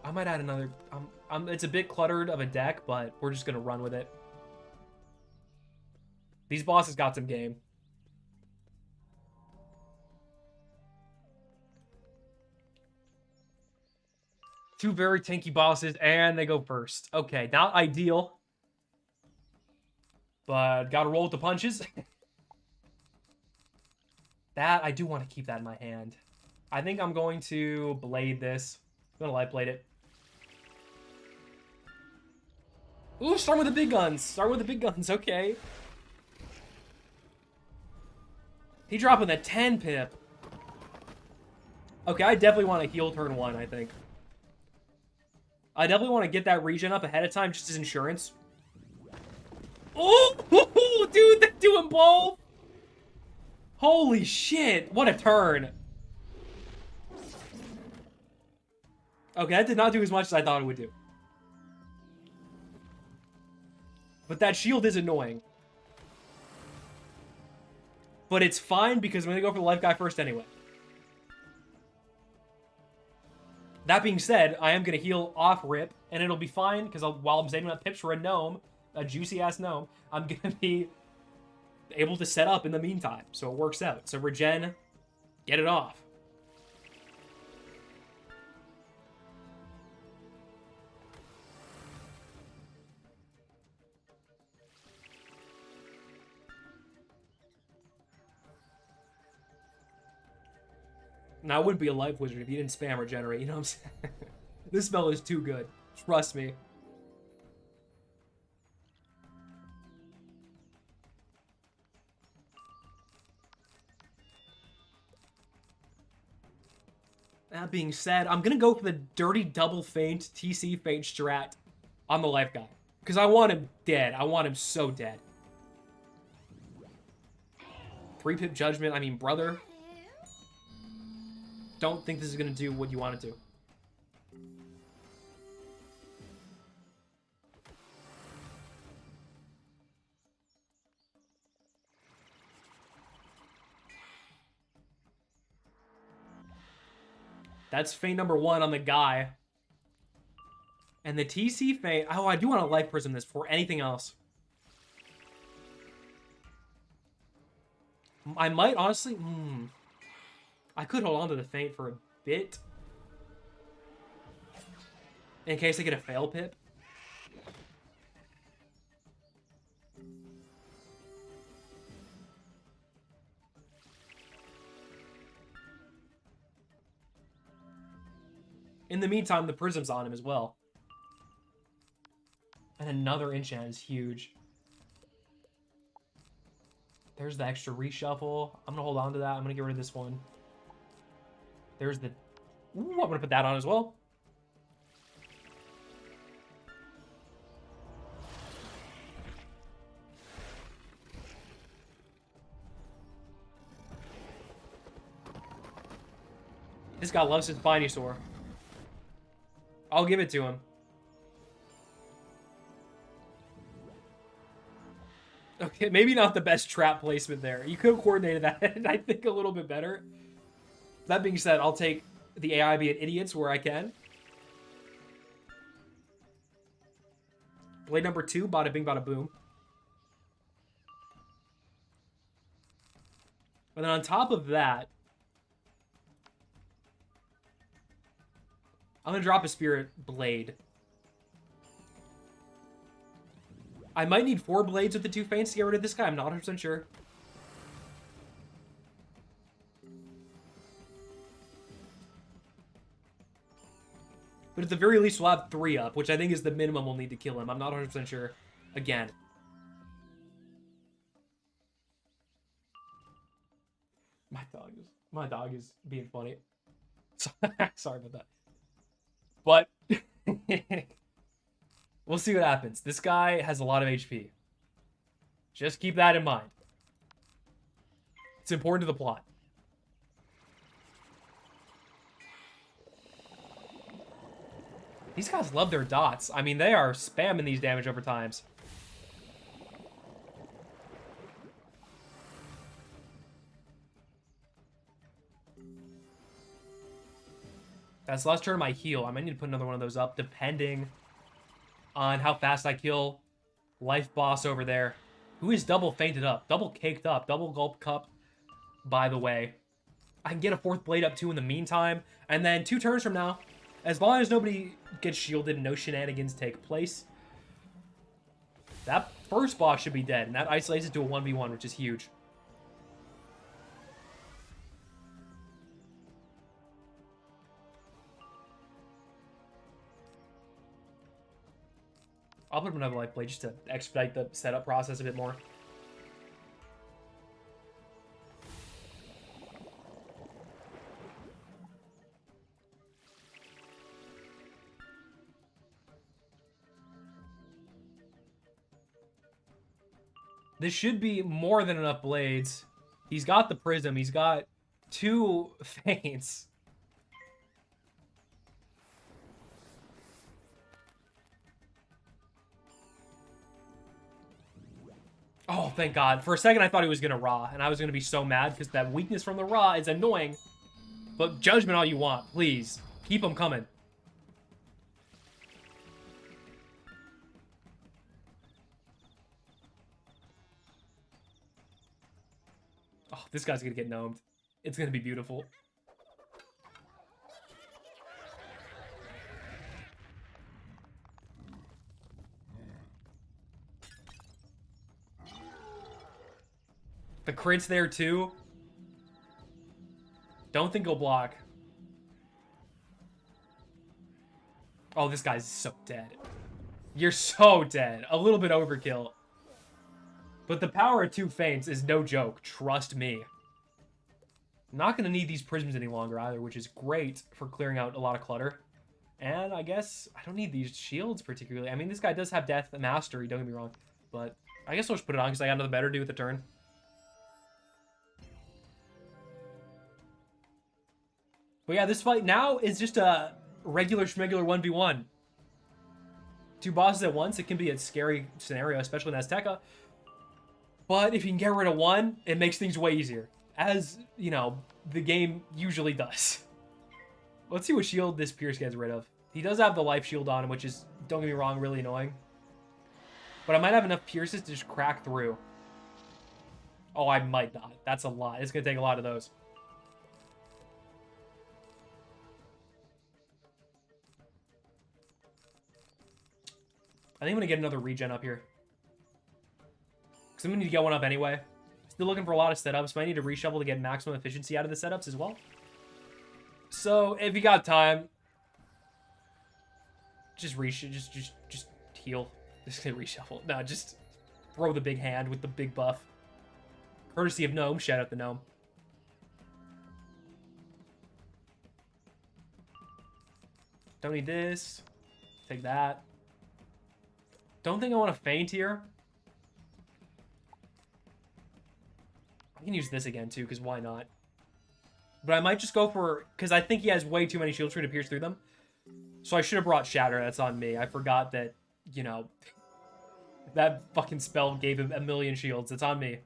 I might add another... it's a bit cluttered of a deck, but we're just going to run with it. These bosses got some game. Two very tanky bosses, and they go first. Okay, not ideal. But gotta roll with the punches. That, I do want to keep that in my hand. I think I'm going to blade this. I'm gonna light blade it. Ooh, start with the big guns. Start with the big guns, okay. He dropping the 10 pip. Okay, I definitely want to heal turn 1, I think. I definitely want to get that regen up ahead of time just as insurance. Oh, dude, they're doing both. Holy shit, what a turn. Okay, that did not do as much as I thought it would do. But that shield is annoying. But it's fine because I'm going to go for the life guy first anyway. That being said, I am going to heal off rip, and it'll be fine because while I'm saving up pips for a gnome, a juicy-ass gnome, I'm going to be able to set up in the meantime. So it works out. So regen, get it off. Now, I wouldn't be a life wizard if you didn't spam regenerate, you know what I'm saying? This spell is too good. Trust me. That being said, I'm going to go for the dirty double feint, TC feint strat on the life guy. Because I want him dead. I want him so dead. 3-pip judgment, I mean, brother. Don't think this is going to do what you want it to. That's feint number 1 on the guy. And the TC feint... Oh, I do want to life prism this before anything else. I might, honestly... I could hold on to the feint for a bit. In case I get a fail pip. In the meantime, the prism's on him as well. And another enchant is huge. There's the extra reshuffle. I'm gonna hold on to that. I'm gonna get rid of this one. There's the... Ooh, I'm gonna put that on as well. This guy loves his Spinosaur. I'll give it to him. Okay, maybe not the best trap placement there. You could have coordinated that, I think, a little bit better. That being said, I'll take the AI being idiots where I can. Blade number 2, bada bing, bada boom. And then on top of that, I'm going to drop a Spirit Blade. I might need 4 blades with the 2 feints to get rid of this guy. I'm not 100% sure. But at the very least, we'll have 3 up, which I think is the minimum we'll need to kill him. I'm not 100% sure. Again. My dog is being funny. Sorry about that. But we'll see what happens. This guy has a lot of HP. Just keep that in mind. It's important to the plot. These guys love their dots. I mean, they are spamming these damage over times. That's the last turn of my heal. I might need to put another one of those up, depending on how fast I kill Life Boss over there, who is double fainted up, double caked up, double gulp cup, by the way. I can get a 4th blade up too in the meantime, and then 2 turns from now, as long as nobody gets shielded and no shenanigans take place, that first boss should be dead, and that isolates it to a 1v1, which is huge. I'll put up another life blade just to expedite the setup process a bit more. This should be more than enough blades. He's got the prism. He's got 2 feints. Oh, thank God. For a second, I thought he was going to Ra, and I was going to be so mad because that weakness from the Ra is annoying. But judgment all you want, please. Keep them coming. Oh, this guy's going to get gnomed. It's going to be beautiful. The crit's there too. Don't think he'll block. Oh, this guy's so dead. You're so dead. A little bit overkill. But the power of 2 feints is no joke. Trust me. I'm not going to need these prisms any longer either, which is great for clearing out a lot of clutter. And I guess I don't need these shields particularly. I mean, this guy does have Death Mastery, don't get me wrong. But I guess I'll just put it on because I got nothing better to do with the turn. But yeah, this fight now is just a regular schmegular 1v1. 2 bosses at once, it can be a scary scenario, especially in Azteca. But if you can get rid of one, it makes things way easier. As, you know, the game usually does. Let's see what shield this Pierce gets rid of. He does have the life shield on him, which is, don't get me wrong, really annoying. But I might have enough Pierces to just crack through. Oh, I might not. That's a lot. It's going to take a lot of those. I think I'm going to get another regen up here. Because I'm going to need to get one up anyway. Still looking for a lot of setups, but I need to reshuffle to get maximum efficiency out of the setups as well. So, if you got time, just heal. Just gonna reshuffle. No, just throw the big hand with the big buff. Courtesy of Gnome. Shout out the Gnome. Don't need this. Take that. Don't think I want to feint here. I can use this again too, because why not? But I might just go for... Because I think he has way too many shields for me to pierce through them. So I should have brought Shatter. That's on me. I forgot that, you know... that fucking spell gave him 1,000,000 shields. It's on me.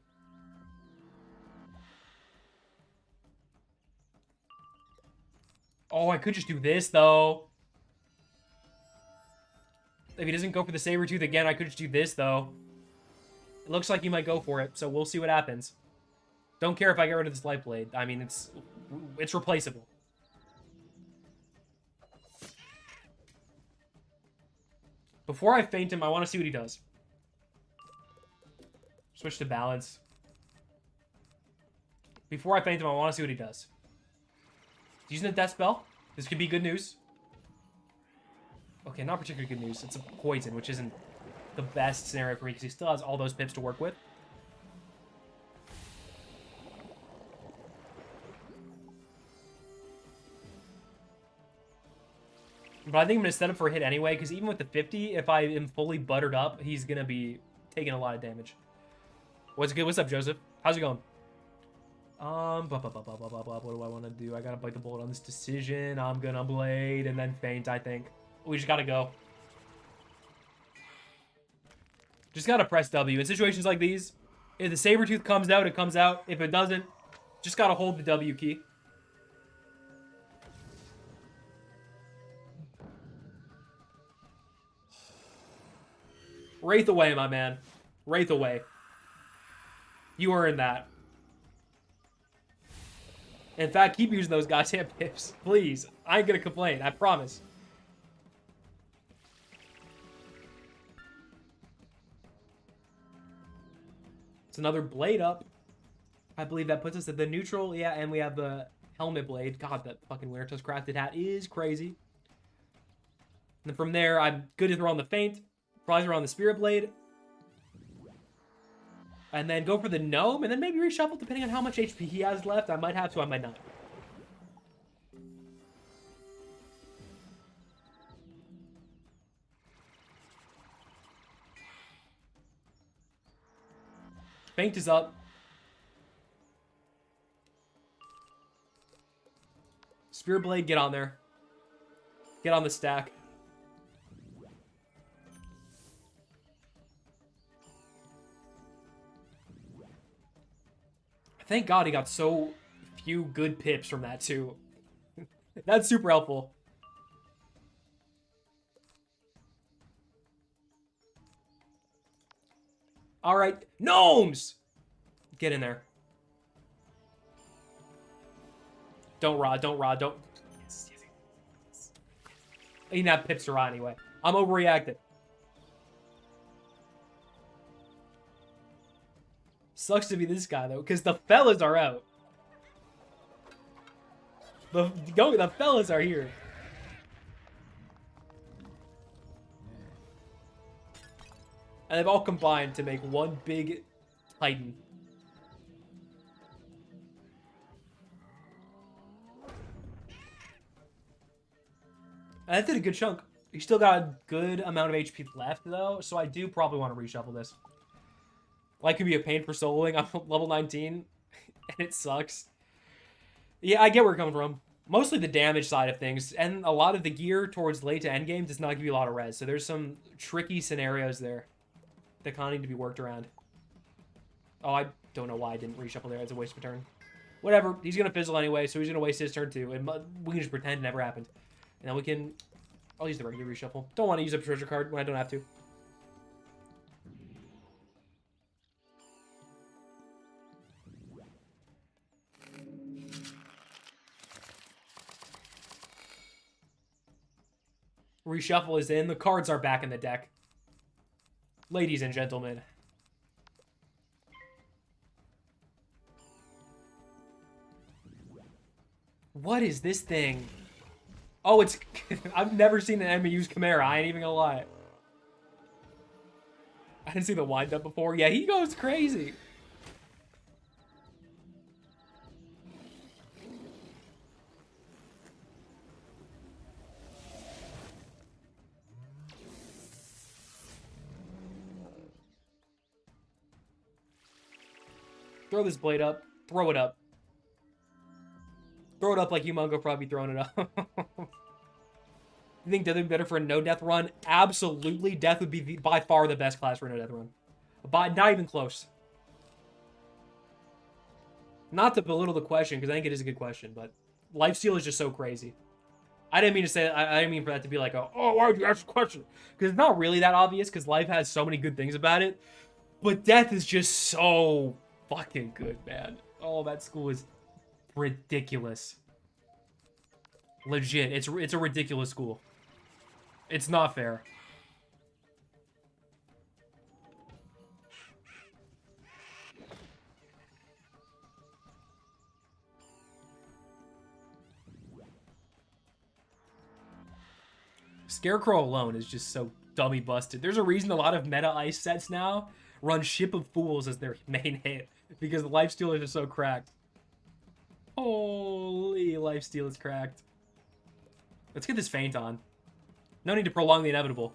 Oh, I could just do this, though. If he doesn't go for the Sabertooth again, I could just do this, though. It looks like he might go for it, so we'll see what happens. Don't care if I get rid of this Light Blade. I mean, it's replaceable. Before I feint him, I want to see what he does. Switch to balance. Before I feint him, I want to see what he does. He's using a death spell. This could be good news. Okay, not particularly good news. It's a poison, which isn't the best scenario for me because he still has all those pips to work with. But I think I'm going to set up for a hit anyway, because even with the 50, if I am fully buttered up, he's going to be taking a lot of damage. What's good? What's up, Joseph? How's it going? What do I want to do? I got to bite the bullet on this decision. I'm going to blade and then feint, I think. We just got to go. Just got to press W. In situations like these, if the Sabertooth comes out, it comes out. If it doesn't, just got to hold the W key. Wraith away, my man. Wraith away. You earned that. In fact, keep using those goddamn pips. Please. I ain't gonna complain. I promise. It's another blade up. I believe that puts us at the neutral. Yeah, and we have the helmet blade. God, that fucking Winter Tusk crafted hat is crazy. And then from there, I'm good to throw on the feint. Probably throw on the Spirit Blade. And then go for the Gnome. And then maybe reshuffle depending on how much HP he has left. I might have to, I might not. Feint is up. Spear Blade, get on there. Get on the stack. Thank God he got so few good pips from that, too. That's super helpful. Alright, gnomes! Get in there. Don't rod, don't rod, don't... Yes, yes, yes. He didn't have pips to rod anyway. I'm overreacting. Sucks to be this guy, though, because the fellas are out. The fellas are here. And they've all combined to make one big Titan. And that did a good chunk. He still got a good amount of HP left, though, so I do probably want to reshuffle this. Light could be a pain for soloing. I'm level 19, and it sucks. Yeah, I get where you're coming from. Mostly the damage side of things, and a lot of the gear towards late to end game does not give you a lot of res, so there's some tricky scenarios there that kind of need to be worked around. Oh, I don't know why I didn't reshuffle there. It's a waste of a turn. Whatever. He's going to fizzle anyway, so he's going to waste his turn too, and we can just pretend it never happened. And then we can... I'll use the regular reshuffle. Don't want to use a treasure card when I don't have to. Reshuffle is in. The cards are back in the deck. Ladies and gentlemen. What is this thing? Oh, it's... I've never seen an enemy use Chimera. I ain't even gonna lie. I didn't see the wind-up before. Yeah, he goes crazy. Throw this blade up. Throw it up. Throw it up like Humongo probably throwing it up. You think Death would be better for a no-death run? Absolutely. Death would be by far the best class for a no-death run. But not even close. Not to belittle the question, because I think it is a good question, but lifesteal is just so crazy. I didn't mean to say that. I didn't mean for that to be like, oh, why would you ask the question? Because it's not really that obvious, because life has so many good things about it. But death is just so fucking good, man. Oh, that school is ridiculous. Legit. It's a ridiculous school. It's not fair. Scarecrow alone is just so dummy busted. There's a reason a lot of meta ice sets now run Ship of Fools as their main hit, because the lifesteal is just so cracked. Holy, lifesteal is cracked. Let's get this feint on. No need to prolong the inevitable.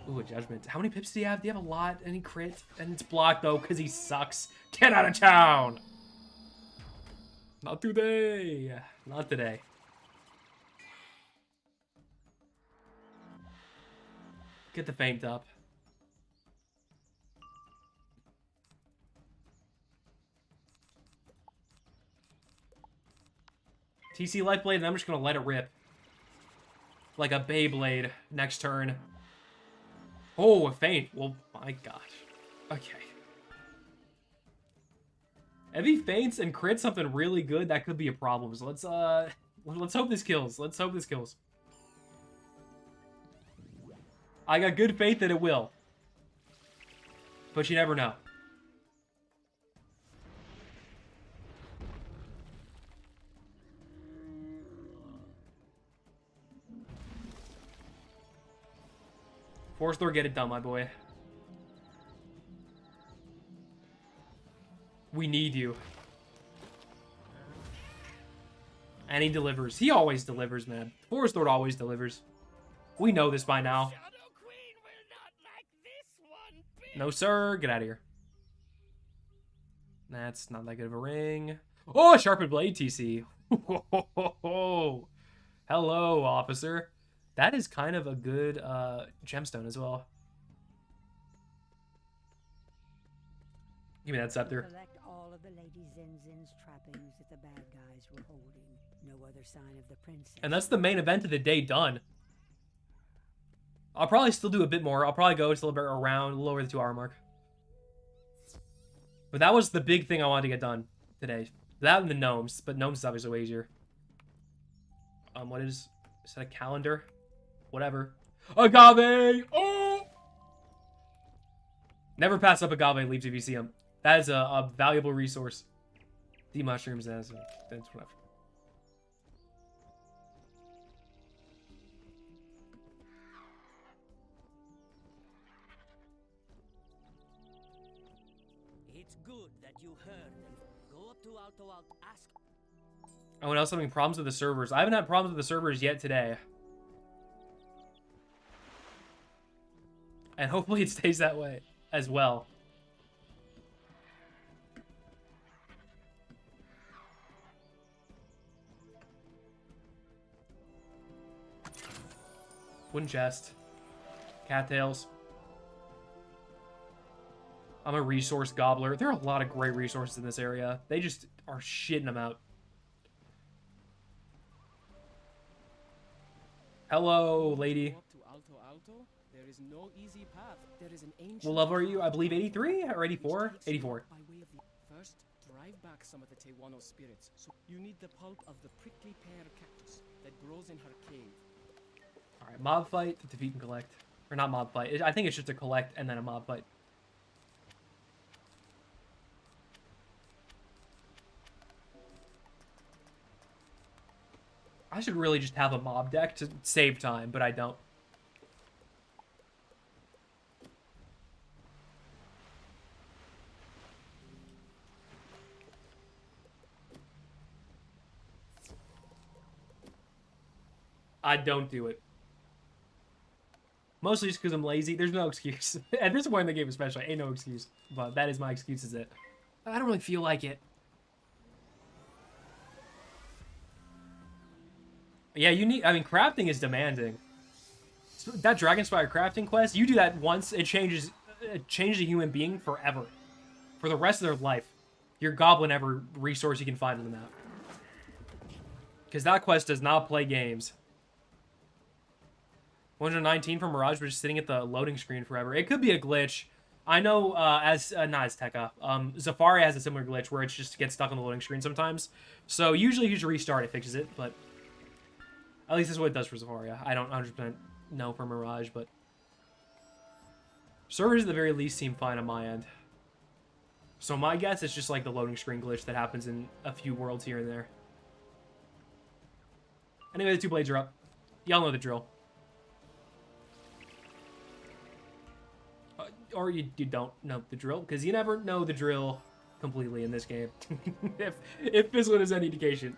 Ooh, a judgment. How many pips do you have? Do you have a lot? Any crit? And it's blocked, though, because he sucks. Get out of town! Not today. Not today. Get the feint up. TC Lifeblade, and I'm just going to let it rip. Like a Beyblade next turn. Oh, a feint. Well, my gosh. Okay. If he feints and crits something really good, that could be a problem. So let's hope this kills. Let's hope this kills. I got good faith that it will. But you never know. Force Thor, get it done, my boy. We need you. And he delivers. He always delivers, man. Force Thor always delivers. We know this by now. Shadow Queen will not like this one No, sir. Get out of here. That's not that good of a ring. Oh, sharpened blade TC. Hello, officer. That is kind of a good gemstone as well. Give me that scepter. Collect all of the Lady Zinzin's trappings that the bad guys were holding. No other sign of the princess. And that's the main event of the day done. I'll probably still do a bit more. I'll probably go just a little bit around, a little over the 2-hour mark. But that was the big thing I wanted to get done today. That and the gnomes, but gnomes is obviously way easier. What is that, a calendar? Whatever. Agave! Oh! Never pass up agave leaves if you see them. That is a valuable resource. The mushrooms, that's whatever. It's good that you heard them. Go up to Alto Alt, ask. Oh, and also having problems with the servers. I haven't had problems with the servers yet today. And hopefully it stays that way as well. Wooden chest. Cattails. I'm a resource gobbler. There are a lot of great resources in this area. They just are shitting them out. Hello, lady. Up to Alto, there is no easy path. There is an ancient What level are you? I believe 83 or 84? 84. by way of the first, drive back some of the Tewano spirits. So you need the pulp of the prickly pear cactus that grows in her cave. Alright, mob fight, defeat and collect. Or not mob fight. I think it's just a collect and then a mob fight. I should really just have a mob deck to save time, but I don't. I don't do it. Mostly just because I'm lazy. There's no excuse. At this point in the game especially, ain't no excuse. But that is my excuse, is it. I don't really feel like it. Yeah, you need... I mean, crafting is demanding. That Dragonspire crafting quest, you do that once, it changes a human being forever. For the rest of their life. Your goblin every resource you can find on the map. Because that quest does not play games. 119 for Mirage, but just sitting at the loading screen forever. It could be a glitch. I know, not as Tekka. Zafari has a similar glitch where it just gets stuck on the loading screen sometimes. So usually you just restart, it fixes it, but... At least this is what it does for Zafari. I don't 100% know for Mirage, but... Servers at the very least seem fine on my end. So my guess is just like the loading screen glitch that happens in a few worlds here and there. Anyway, the 2 blades are up. Y'all know the drill. Or you don't know the drill, because you never know the drill completely in this game. if this one is any indication.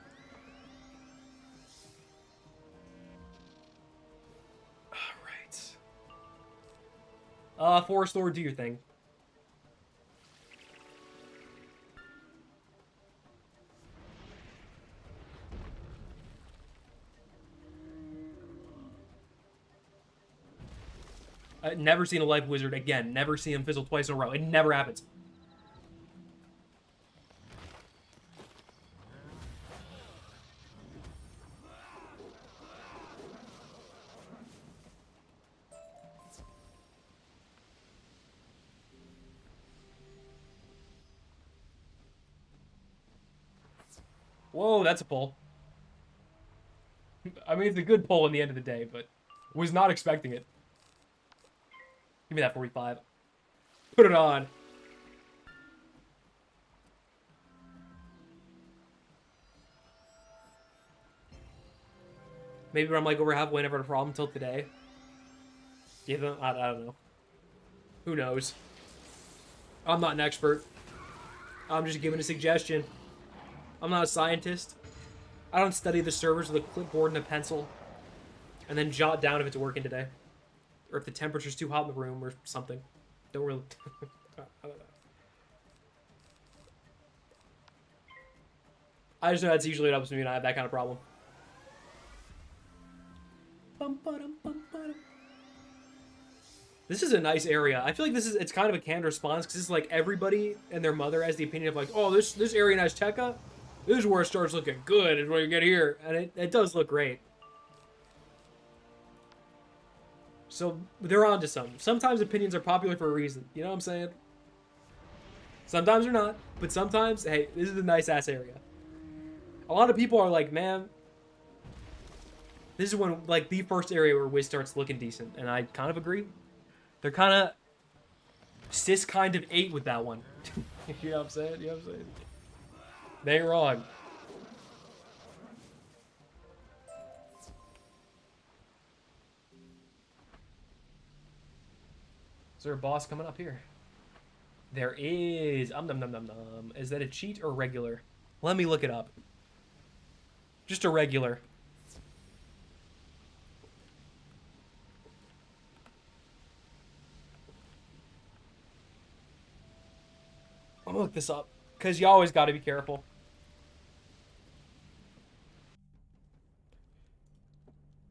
Forest Lord, do your thing. I've never seen a life wizard again. Never see him fizzle twice in a row. It never happens. Whoa, that's a pull. I mean, it's a good pull in the end of the day, but was not expecting it. Give me that 45. Put it on. Maybe I'm like over halfway, never had a problem until today. Yeah, I don't know. Who knows? I'm not an expert. I'm just giving a suggestion. I'm not a scientist. I don't study the servers with a clipboard and a pencil and then jot down if it's working today. Or if the temperature's too hot in the room or something. don't really... I don't know. I just know that's usually what happens to me when I have that kind of problem. This is a nice area. I feel like it's kind of a canned response because it's like everybody and their mother has the opinion of like, oh, this area in Azteca, this is where it starts looking good, is when you get here. And it does look great. So they're onto something. Sometimes opinions are popular for a reason. You know what I'm saying? Sometimes they're not. But sometimes, hey, this is a nice ass area. A lot of people are like, man, this is when, like, the first area where Wiz starts looking decent. And I kind of agree. They're kind of... Sis kind of ate with that one. You know what I'm saying? You know what I'm saying? They ain't wrong. Is there a boss coming up here? There is. Nom nom nom nom. Is that a cheat or regular? Let me look it up. Just a regular. I'm gonna look this up because you always got to be careful.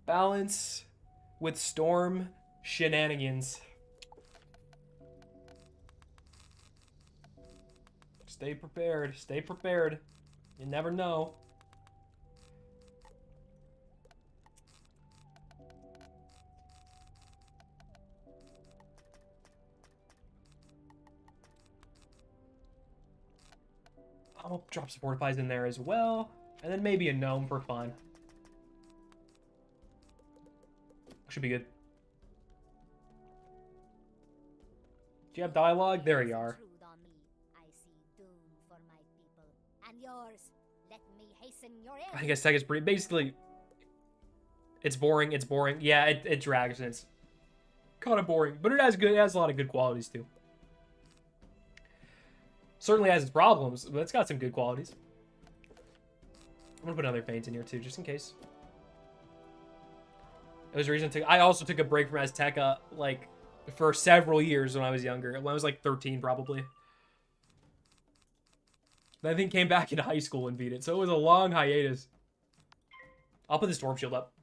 Balance with storm shenanigans. Stay prepared. Stay prepared. You never know. I'll drop some fortifies in there as well. And then maybe a gnome for fun. Should be good. Do you have dialogue? There you are. I see doom for my people and yours. Let me hasten your end. I think Azteca is pretty... Basically, it's boring. It's boring. Yeah, it drags and it's kind of boring. But it has a lot of good qualities too. Certainly has its problems, but it's got some good qualities. I'm gonna put another feint in here too, just in case. It was a reason I also took a break from Azteca, like, for several years when I was younger. When I was like 13, probably. Then I think came back in high school and beat it, so it was a long hiatus. I'll put the storm shield up.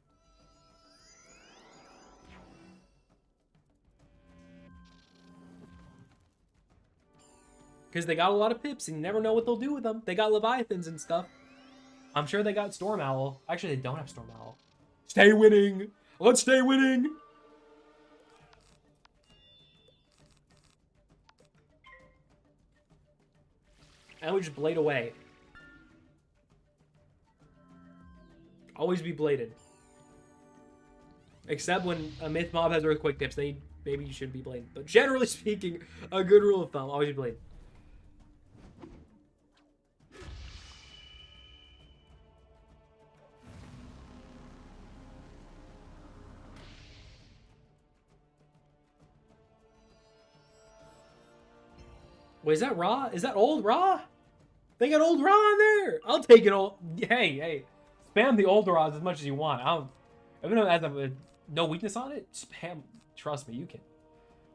Because they got a lot of pips, and you never know what they'll do with them. They got Leviathans and stuff. I'm sure they got Storm Owl. Actually, they don't have Storm Owl. Stay winning! Let's stay winning! And we just blade away. Always be bladed. Except when a myth mob has earthquake pips, maybe you shouldn't be bladed. But generally speaking, a good rule of thumb, always be bladed. Wait, is that Ra? Is that old Ra? They got old Ra in there. I'll take it all. Hey. Spam the old Ra as much as you want. Even though it has no weakness on it, spam. Trust me, you can.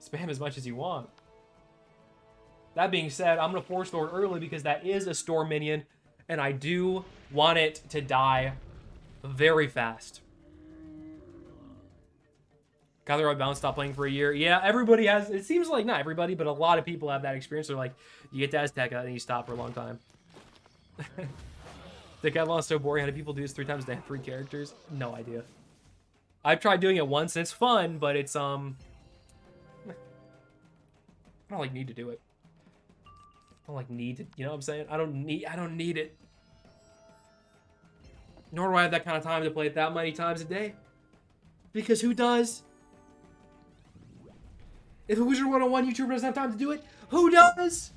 Spam as much as you want. That being said, I'm going to Force Lord early because that is a storm minion. And I do want it to die very fast. Gather Roy Bounce, stop playing for a year. Yeah, everybody has, it seems like, not everybody, but a lot of people have that experience. They're like, you get to Azteca and you stop for a long time. The Decathlon is so boring. How do people do this 3 times a day? 3 characters? No idea. I've tried doing it once and it's fun, but it's, I don't, like, need to do it. I don't, like, need to, you know what I'm saying? I don't need it. Nor do I have that kind of time to play it that many times a day. Because who does? If a Wizard 101 YouTuber doesn't have time to do it, who does?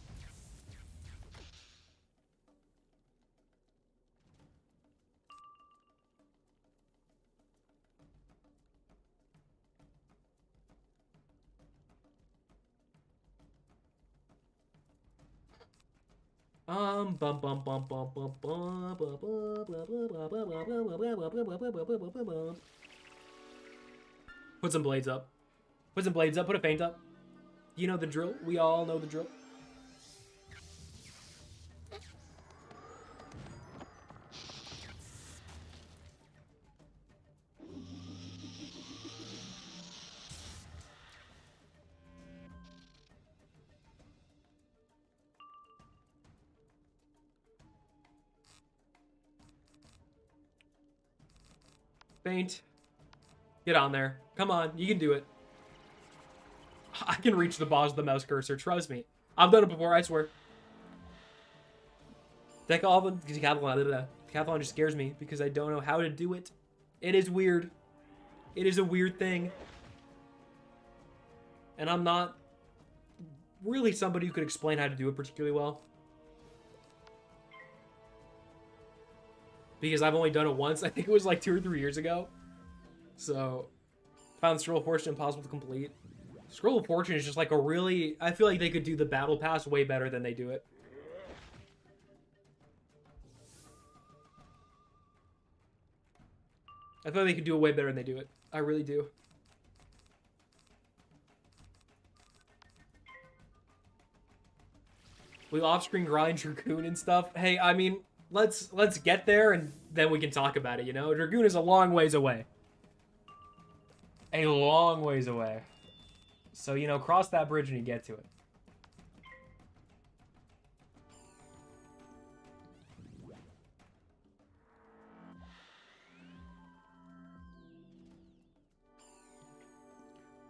Put some blades up. Put some blades up. Put a feint up. You know the drill. We all know the drill. Faint. Get on there. Come on, you can do it. I can reach the boss with the mouse cursor, trust me. I've done it before, I swear. Decathlon just scares me because I don't know how to do it. It is weird. It is a weird thing. And I'm not really somebody who could explain how to do it particularly well. Because I've only done it once. I think it was like 2 or 3 years ago. So, found Scroll of Fortune impossible to complete. Scroll of Fortune is just like a really... I feel like they could do the Battle Pass way better than they do it. I feel like they could do it way better than they do it. I really do. We off-screen grind Dragoon and stuff. Hey, I mean... Let's get there and then we can talk about it, you know? Dragoon is a long ways away. A long ways away. So, you know, cross that bridge when you get to it.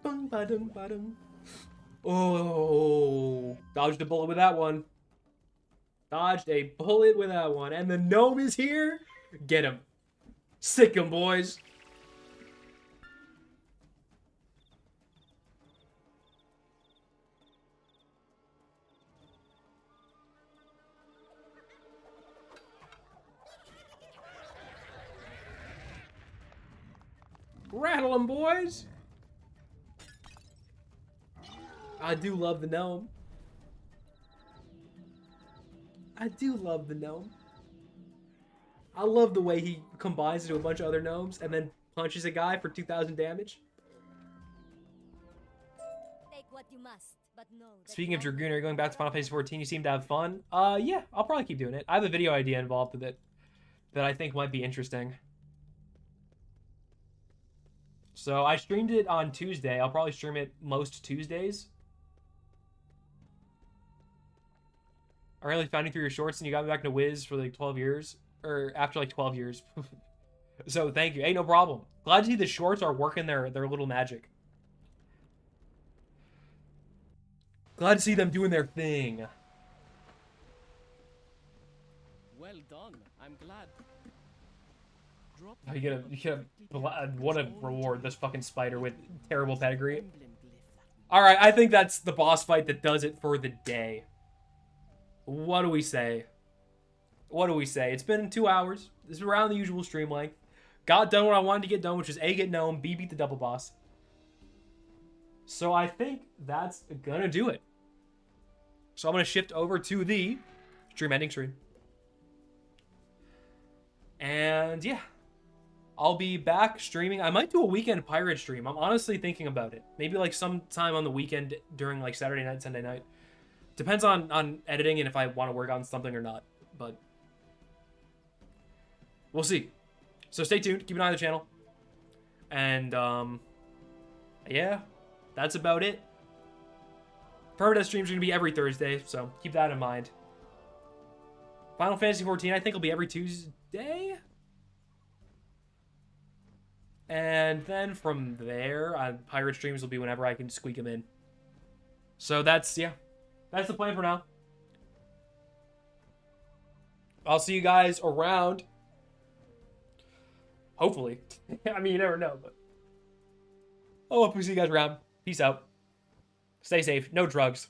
Bung, ba-dum, ba-dum. Oh, dodged a bullet with that one. Dodged a bullet with that one. And the gnome is here. Get him. Sick him, boys. Rattle him, boys. I do love the gnome. I do love the gnome. I love the way he combines into a bunch of other gnomes and then punches a guy for 2,000 damage. Take what you must, but no. Speaking of Dragoon, are you going back to Final Fantasy 14? You seem to have fun. Yeah, I'll probably keep doing it. I have a video idea involved with it that I think might be interesting. So I streamed it on Tuesday. I'll probably stream it most Tuesdays. I really found you through your shorts and you got me back into Wiz for like 12 years. Or after like 12 years. So thank you. Hey, no problem. Glad to see the shorts are working their little magic. Glad to see them doing their thing. Well done. I'm glad. Drop Oh, you get what a reward, this fucking spider with terrible pedigree. Alright, I think that's the boss fight that does it for the day. What do we say? What do we say? It's been 2 hours. This is around the usual stream length. Got done what I wanted to get done, which is A, get gnome, B, beat the double boss. So I think that's gonna do it. So I'm gonna shift over to the stream ending screen. And yeah. I'll be back streaming. I might do a weekend pirate stream. I'm honestly thinking about it. Maybe like sometime on the weekend during like Saturday night, Sunday night. Depends on editing and if I want to work on something or not. But we'll see. So stay tuned. Keep an eye on the channel. And yeah, that's about it. Permadeath streams are going to be every Thursday, so keep that in mind. Final Fantasy 14, I think, will be every Tuesday. And then from there, pirate streams will be whenever I can squeak them in. So that's, yeah. That's the plan for now. I'll see you guys around. Hopefully. I mean, you never know, but I hope we see you guys around. Peace out. Stay safe. No drugs.